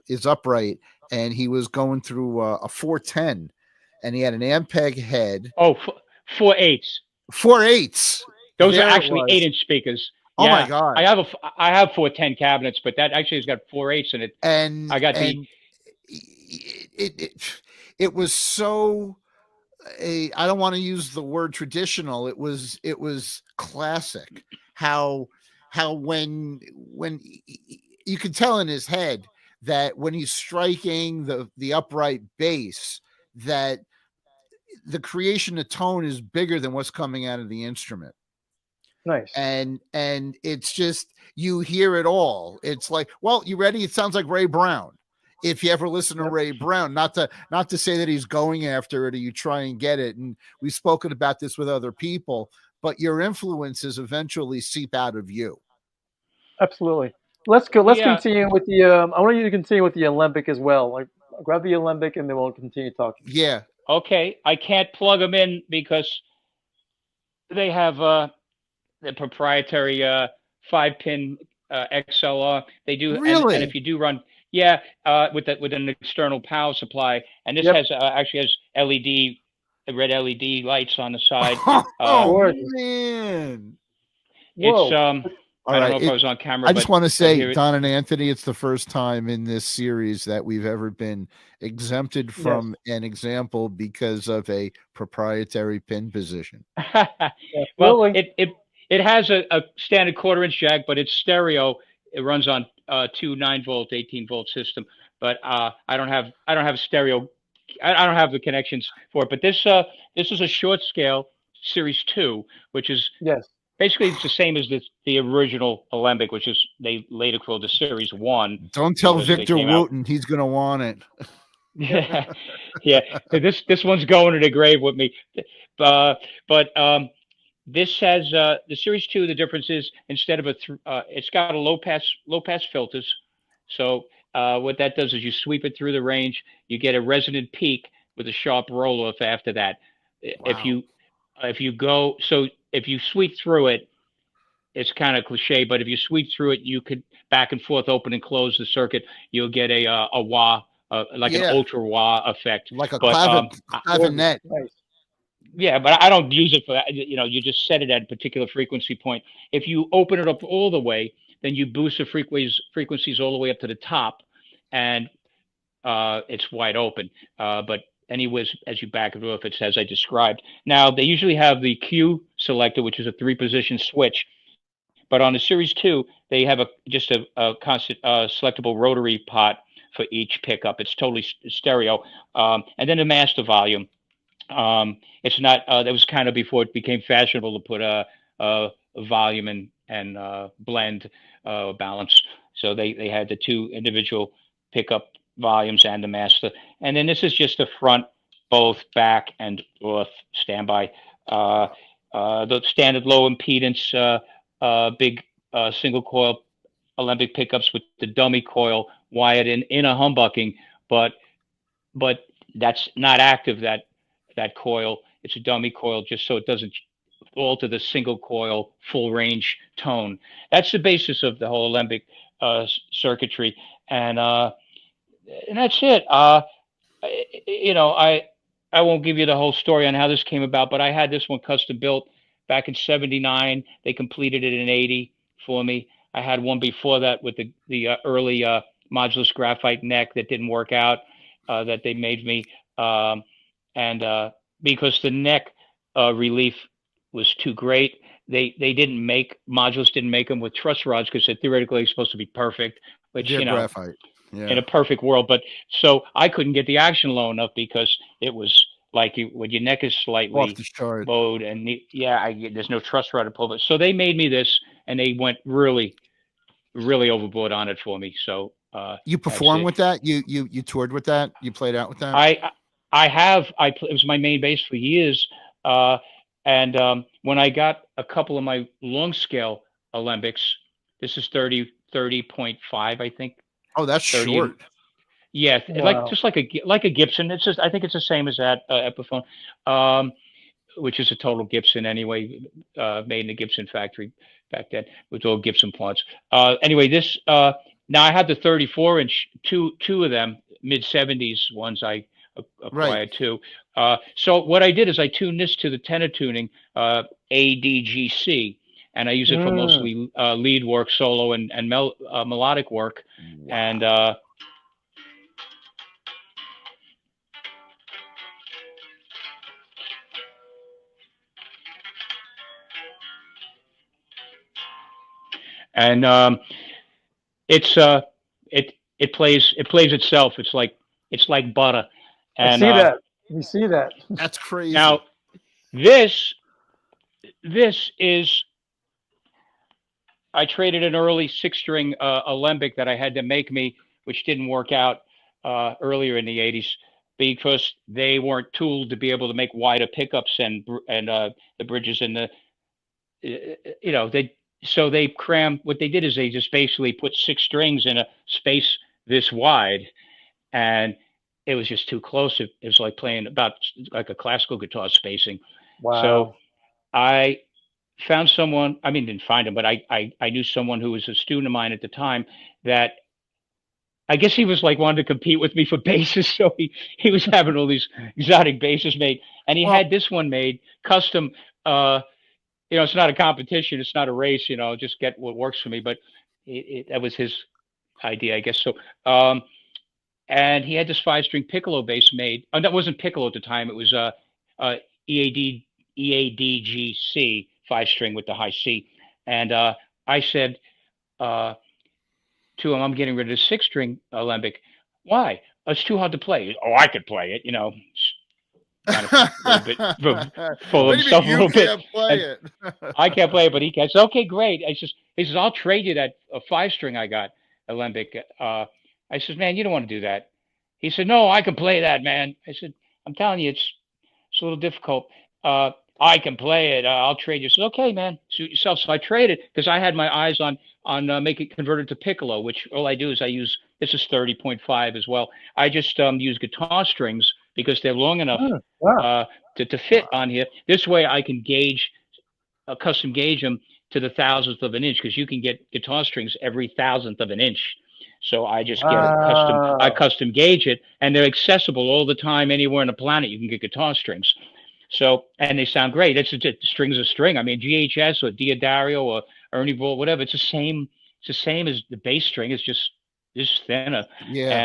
Speaker 3: his upright, and he was going through a 410, and he had an Ampeg head,
Speaker 1: 4/8.
Speaker 3: 4/8.
Speaker 1: Those are
Speaker 3: There it
Speaker 1: actually
Speaker 3: was.
Speaker 1: 8-inch speakers.
Speaker 3: Oh
Speaker 1: Yeah,
Speaker 3: my God.
Speaker 1: I have 410 cabinets, but that actually has got 4/8 in it.
Speaker 3: And
Speaker 1: I got
Speaker 3: and it was so, I don't want to use the word traditional. It was classic. How when you could tell in his head that when he's striking the upright bass, that the creation of tone is bigger than what's coming out of the instrument.
Speaker 2: Nice.
Speaker 3: And it's just, you hear it all. It's like, well, you ready? It sounds like Ray Brown. If you ever listen to
Speaker 2: Yep.
Speaker 3: Ray Brown, not to say that he's going after it or you try and get it. And we've spoken about this with other people, but your influences eventually seep out of you.
Speaker 2: Absolutely. Let's go. Let's
Speaker 1: Yeah.
Speaker 2: continue with the. I want you to continue with the Alembic as well. Like, grab the Alembic, and then we'll continue talking.
Speaker 3: Yeah.
Speaker 1: Okay, I can't plug them in because they have the proprietary 5-pin XLR. They do, and
Speaker 3: Really?
Speaker 1: if you do run, with an external power supply, and this
Speaker 2: Yep.
Speaker 1: has actually has red LED lights on the side.
Speaker 3: Oh
Speaker 2: Gorgeous.
Speaker 3: man.
Speaker 1: It's
Speaker 2: Whoa.
Speaker 3: All
Speaker 1: I don't
Speaker 3: right.
Speaker 1: know if I was on camera.
Speaker 3: I just
Speaker 1: but
Speaker 3: want to say,
Speaker 1: here
Speaker 3: Don and Anthony, it's the first time in this series that we've ever been exempted from an example because of a proprietary pin position.
Speaker 1: Well,
Speaker 2: Absolutely.
Speaker 1: it has a standard 1/4-inch jack, but it's stereo. It runs on two 9-volt, 18-volt system. But I don't have stereo. I don't have the connections for it. But this is a short scale Series 2, which is
Speaker 2: Yes.
Speaker 1: basically it's the same as the original Alembic, which is they later called the Series 1.
Speaker 3: Don't tell
Speaker 1: because they
Speaker 3: Victor
Speaker 1: came out-
Speaker 3: Wooten, he's going to want it.
Speaker 1: yeah. This one's going to the grave with me. But this has the Series 2. The difference is instead of it's got a low pass filters. So what that does is you sweep it through the range. You get a resonant peak with a sharp roll off after that.
Speaker 3: Wow.
Speaker 1: If you sweep through it, it's kind of cliche, but if you sweep through it, you could back and forth, open and close the circuit. You'll get a wah, like an ultra wah effect.
Speaker 3: Like a
Speaker 1: But,
Speaker 3: clavinet.
Speaker 2: Nice.
Speaker 1: yeah, but I don't use it for that. You just set it at a particular frequency point. If you open it up all the way, then you boost the frequencies all the way up to the top, and it's wide open. But anyways, as you back it off, it's as I described. Now they usually have the Q selector, which is a 3-position switch. But on the Series 2, they have just a constant selectable rotary pot for each pickup. It's totally stereo. And then the master volume. It's not. That was kind of before it became fashionable to put a volume and blend balance. So they had the two individual pickup volumes and the master. And then this is just the front, both back and forth standby. The standard low impedance. Big single coil Alembic pickups with the dummy coil wired in a humbucking, but that's not active. That coil It's a dummy coil just so it doesn't alter the single coil full range tone. That's the basis of the whole alembic circuitry, and that's it. You know, I won't give you the whole story on how this came about, but I had this one custom built back in '79. They completed it in '80 for me. I had one before that with the early modulus graphite neck that didn't work out, that they made me, and because the neck relief was too great, they didn't make modulus didn't make them with truss rods because they're theoretically supposed to be perfect, which
Speaker 3: Yeah,
Speaker 1: you know
Speaker 3: graphite. Yeah.
Speaker 1: in a perfect world. But so I couldn't get the action low enough because it was like when your neck is
Speaker 3: Off
Speaker 1: slightly
Speaker 3: the chart.
Speaker 1: bowed and there's no truss rod to pull it. So they made me this and they went really, really overboard on it for me. So
Speaker 3: You
Speaker 1: that's
Speaker 3: performed
Speaker 1: it.
Speaker 3: with that? You toured with that? You played out with that?
Speaker 1: It was my main bass for years. And when I got a couple of my long scale alembics, this is 30.5, I think.
Speaker 3: Oh, that's
Speaker 1: 30
Speaker 3: short.
Speaker 1: Yeah,
Speaker 2: Wow.
Speaker 1: just like a Gibson. It's just I think it's the same as that Epiphone, um, which is a total Gibson anyway, made in the Gibson factory back then with all Gibson parts. Anyway, this now I had the 34-inch, two of them mid '70s ones I
Speaker 3: Right.
Speaker 1: acquired too. So what I did is I tuned this to the tenor tuning ADGC, and I use it for
Speaker 2: Mm.
Speaker 1: mostly lead work, solo, and melodic work, and
Speaker 3: Wow.
Speaker 1: and it's it plays itself. It's like butter.
Speaker 2: I
Speaker 1: And
Speaker 2: see that. You see that.
Speaker 3: That's
Speaker 1: now
Speaker 3: crazy.
Speaker 1: this this is I traded an early six string alembic that I had to make me, which didn't work out earlier in the '80s because they weren't tooled to be able to make wider pickups and the bridges and the you know they so they crammed. What they did is they just basically put six strings in a space this wide, and it was just too close. It was like playing about like a classical guitar spacing. So
Speaker 2: Wow.
Speaker 1: I found someone. I mean, didn't find him, but I knew someone who was a student of mine at the time that I guess he was like wanted to compete with me for basses. So he was having all these exotic basses made, and he
Speaker 3: Well,
Speaker 1: had this one made custom. It's not a competition, it's not a race. Just get what works for me. But that was his idea, I guess. So and he had this five-string piccolo bass made. That wasn't piccolo at the time. It was uh, EAD EADGC five-string with the high C. And I said uh, to him, "I'm getting rid of the six-string alembic. Why? It's too hard to play." "Oh, I could play it." Kind of a little bit full
Speaker 3: what
Speaker 1: of
Speaker 3: do you mean
Speaker 1: himself a
Speaker 3: you
Speaker 1: little bit.
Speaker 3: can't play
Speaker 1: And
Speaker 3: it?
Speaker 1: I can't play it, but he can. I said, "Okay, great." He says, "I'll trade you that five-string I got alembic." I said, "Man, you don't want to do that." He said, "No, I can play that, man." I said, "I'm telling you, it's a little difficult. I can play it. I'll trade you." He said, "Okay, man, suit yourself." So I traded because I had my eyes on make it converted to piccolo, which all I do is I use this is 30.5 as well. I just use guitar strings because they're long enough
Speaker 2: Mm. Wow.
Speaker 1: uh, to fit
Speaker 3: Wow.
Speaker 1: on here. This way I can custom gauge them to the thousandth of an inch because you can get guitar strings every thousandth of an inch. So I just get a I
Speaker 2: Wow.
Speaker 1: custom gauge it, and they're accessible all the time anywhere on the planet. You can get guitar strings. So and they sound great. It's just strings of string. I mean GHS or Diodario or Ernie Ball, whatever. It's the same. It's the same as the bass string. It's just thinner.
Speaker 3: Yeah.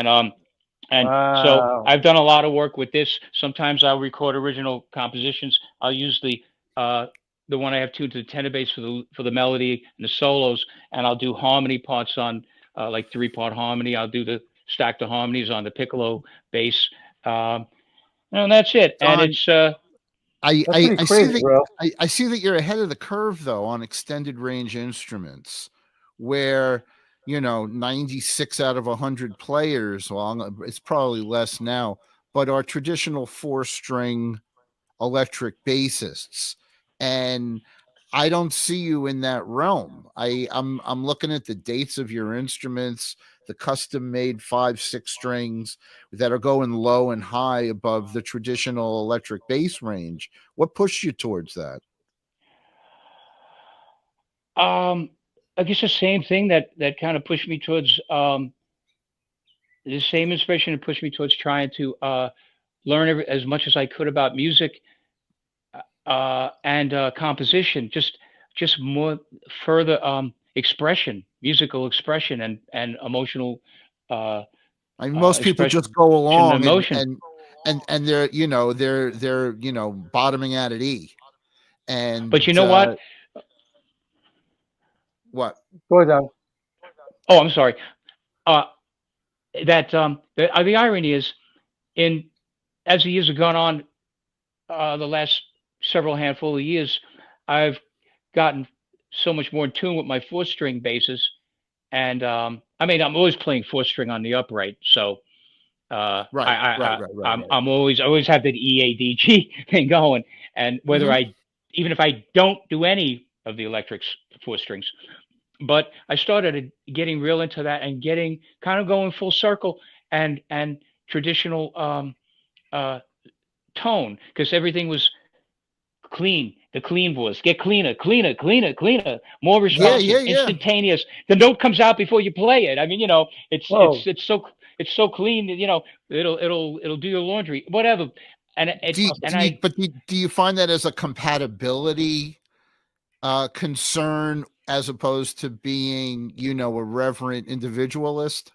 Speaker 1: And so
Speaker 2: Wow.
Speaker 1: I've done a lot of work with this. Sometimes I'll record original compositions. I'll use the one I have tuned to the tenor bass for the melody and the solos, and I'll do harmony parts on like three-part harmony. I'll do the stack the harmonies on the piccolo bass, and that's it. And
Speaker 3: Don,
Speaker 1: it's
Speaker 2: That's pretty
Speaker 3: I see
Speaker 2: crazy,
Speaker 3: that
Speaker 2: bro.
Speaker 3: I see that you're ahead of the curve though on extended range instruments, where 96 out of 100 players, well, it's probably less now, but are traditional four-string electric bassists, and I don't see you in that realm. I'm looking at the dates of your instruments. the custom made 5-6 strings that are going low and high above the traditional electric bass range. What pushed you towards that?
Speaker 1: I guess the same thing that kind of pushed me towards the same inspiration that pushed me towards trying to learn as much as I could about music and composition, just more further expression, musical expression, and emotional
Speaker 3: I mean, most people
Speaker 1: expression
Speaker 3: just go
Speaker 1: and
Speaker 3: along
Speaker 1: emotion.
Speaker 3: and they're they're bottoming out at E.
Speaker 1: But you
Speaker 3: And
Speaker 1: know what?
Speaker 3: what?
Speaker 2: Go ahead, Don.
Speaker 1: Oh, I'm sorry. Uh, the irony is, in as the years have gone on, the last several handful of years, I've gotten so much more in tune with my four string basses, and I mean, I'm always playing four string on the upright, so
Speaker 3: Right, right, right, right, right.
Speaker 1: I'm always have that EADG thing going, and whether
Speaker 3: Mhm.
Speaker 1: even if I don't do any of the electrics four strings, but I started getting real into that and getting kind of going full circle and traditional uh, tone because everything was clean. The clean voice get cleaner, cleaner, cleaner, cleaner, more
Speaker 3: Yeah,
Speaker 1: responsive,
Speaker 3: yeah, yeah.
Speaker 1: instantaneous. The note comes out before you play it. I mean,
Speaker 2: Whoa.
Speaker 1: it's so clean. It'll do your laundry, whatever. And
Speaker 3: Do
Speaker 1: it
Speaker 3: you,
Speaker 1: and
Speaker 3: do you
Speaker 1: I
Speaker 3: but do you find that as a compatibility concern as opposed to being, a reverent individualist?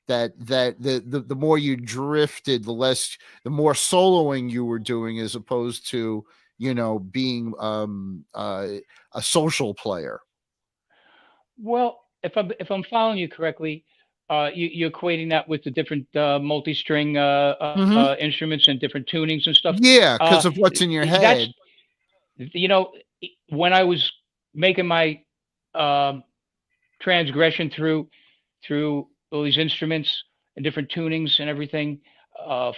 Speaker 3: That the more you drifted, the more soloing you were doing as opposed to, being a social player.
Speaker 1: well, if I'm following you correctly, you're equating that with the different multi-string
Speaker 3: Hmm.
Speaker 1: instruments and different tunings and stuff.
Speaker 3: Yeah,
Speaker 1: Uh,
Speaker 3: because of what's in your
Speaker 1: that's
Speaker 3: head.
Speaker 1: you know when I was making my um, transgression through all these instruments and different tunings and everything, uh,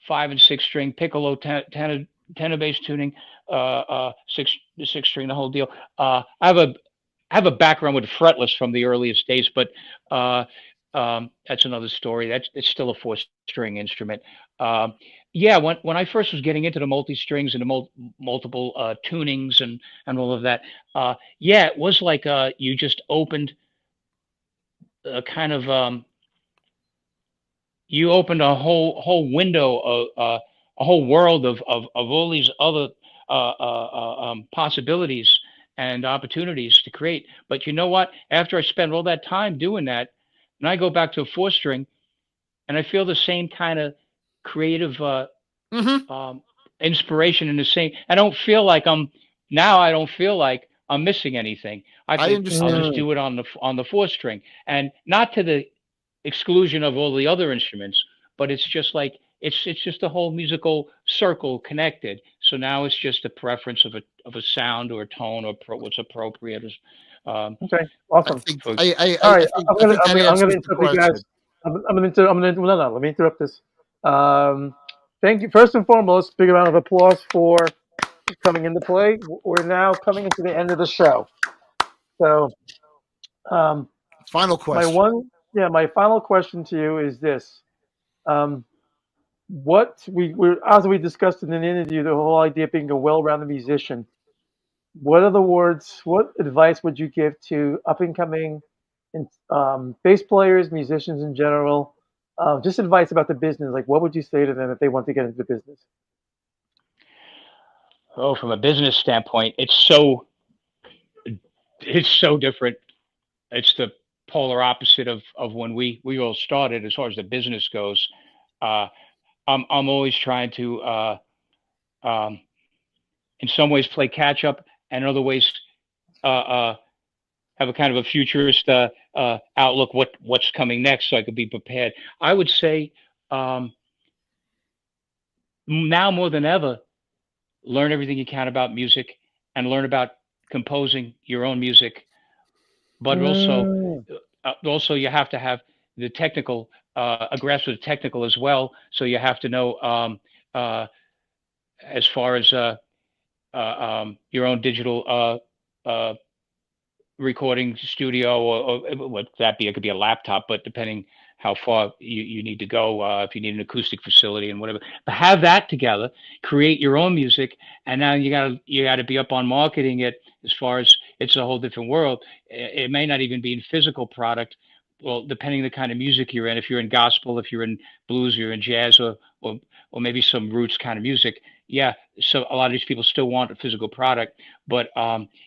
Speaker 1: 5 and 6 string piccolo, tenor bass tuning, six string, the whole deal. I have a background with fretless from the earliest days, but uh, that's another story. That's it's still a four string instrument. Um, yeah, when I first was getting into the multi strings and the multiple tunings and all of that, yeah, it was like you just opened a kind of you opened a whole window of a whole world of all these other possibilities and opportunities to create. But you know what? After I spend all that time doing that, and I go back to a four string, and I feel the same kind of creative
Speaker 3: Hmm.
Speaker 1: um, inspiration in the same. I don't feel like I'm now. I don't feel like I'm missing anything. I
Speaker 3: I
Speaker 1: think I'll
Speaker 3: understand.
Speaker 1: just
Speaker 2: Mm,
Speaker 1: do it on the four string, and not to the exclusion of all the other instruments, but it's just like it's just a whole musical circle connected. So now it's just a preference of a sound or a tone or what's appropriate. Um,
Speaker 2: okay.
Speaker 3: I
Speaker 2: Awesome.
Speaker 3: think
Speaker 1: for
Speaker 2: All right.
Speaker 3: I think that
Speaker 2: I'm gonna
Speaker 3: answers the
Speaker 2: interrupt you
Speaker 3: question.
Speaker 2: guys. No, no. Let me interrupt this. Um, thank you. First and foremost, big round of applause for coming into play. We're now coming into the end of the show. So, um,
Speaker 3: Final
Speaker 2: my
Speaker 3: question.
Speaker 2: one, yeah, my final question to you is this: um, what we as we discussed in an interview, the whole idea of being a well-rounded musician. What are the words? What advice would you give to up and coming bass players, musicians in general? Just advice about the business. Like, what would you say to them if they want to get into the business?
Speaker 1: oh, from a business standpoint, it's so different. It's the polar opposite of when we all started as far as the business goes. Uh, I'm always trying to um, in some ways play catch up, and in other ways uh, have a kind of a futurist outlook what's coming next, so I could be prepared. I would say um, now more than ever, learn everything you can about music and learn about composing your own music, but
Speaker 2: Mm,
Speaker 1: also you have to have the technical a grasp of the technical as well. So you have to know uh, as far as your own digital recording studio, or what that be? It could be a laptop, but depending how far you need to go, if you need an acoustic facility and whatever. But have that together, create your own music, and now you gotta be up on marketing it. As far as it's a whole different world. It may not even be in physical product. Well, depending the kind of music you're in. If you're in gospel, if you're in blues, you're in jazz, or maybe some roots kind of music. Yeah, so a lot of these people still want a physical product, but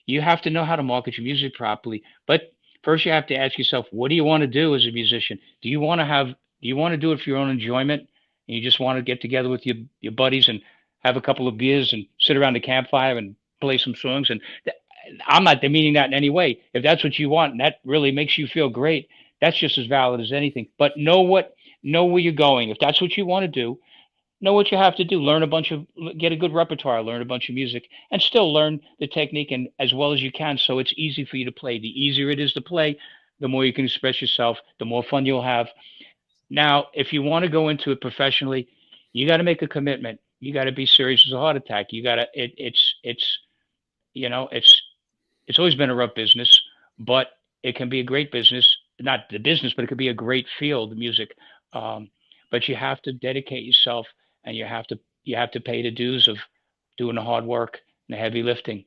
Speaker 1: you have to know how to market your music properly. But first, you have to ask yourself, what do you want to do as a musician? Do you want to do it for your own enjoyment? And you just want to get together with your buddies and have a couple of beers and sit around the campfire and play some songs. And I'm not demeaning that in any way. If that's what you want and that really makes you feel great, that's just as valid as anything. But know where you're going. If that's what you want to do, know what you have to do. Get a good repertoire, learn a bunch of music, and still learn the technique and as well as you can. So it's easy for you to play. The easier it is to play, the more you can express yourself, the more fun you'll have. Now, if you want to go into it professionally, you got to make a commitment. You got to be serious as a heart attack. You got to. It's you know it's always been a rough business, but it can be a great business. Not the business, but it could be a great field, music. But you have to dedicate yourself, and you have to pay the dues of doing the hard work and the heavy lifting.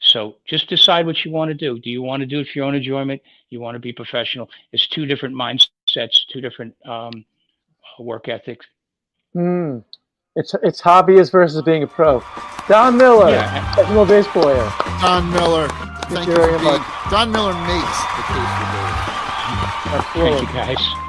Speaker 1: So just decide what you want to do. Do you want to do it for your own enjoyment? You want to be professional? It's two different mindsets, two different work ethics.
Speaker 2: Mm. It's hobbyist versus being a pro. Don Miller,
Speaker 1: Yeah,
Speaker 2: professional bass player.
Speaker 3: Don Miller.
Speaker 2: Thank
Speaker 3: Thank
Speaker 2: you
Speaker 3: you for
Speaker 2: very
Speaker 3: being.
Speaker 2: much.
Speaker 3: Don Miller makes the case for
Speaker 1: thank
Speaker 2: Absolutely.
Speaker 1: you guys.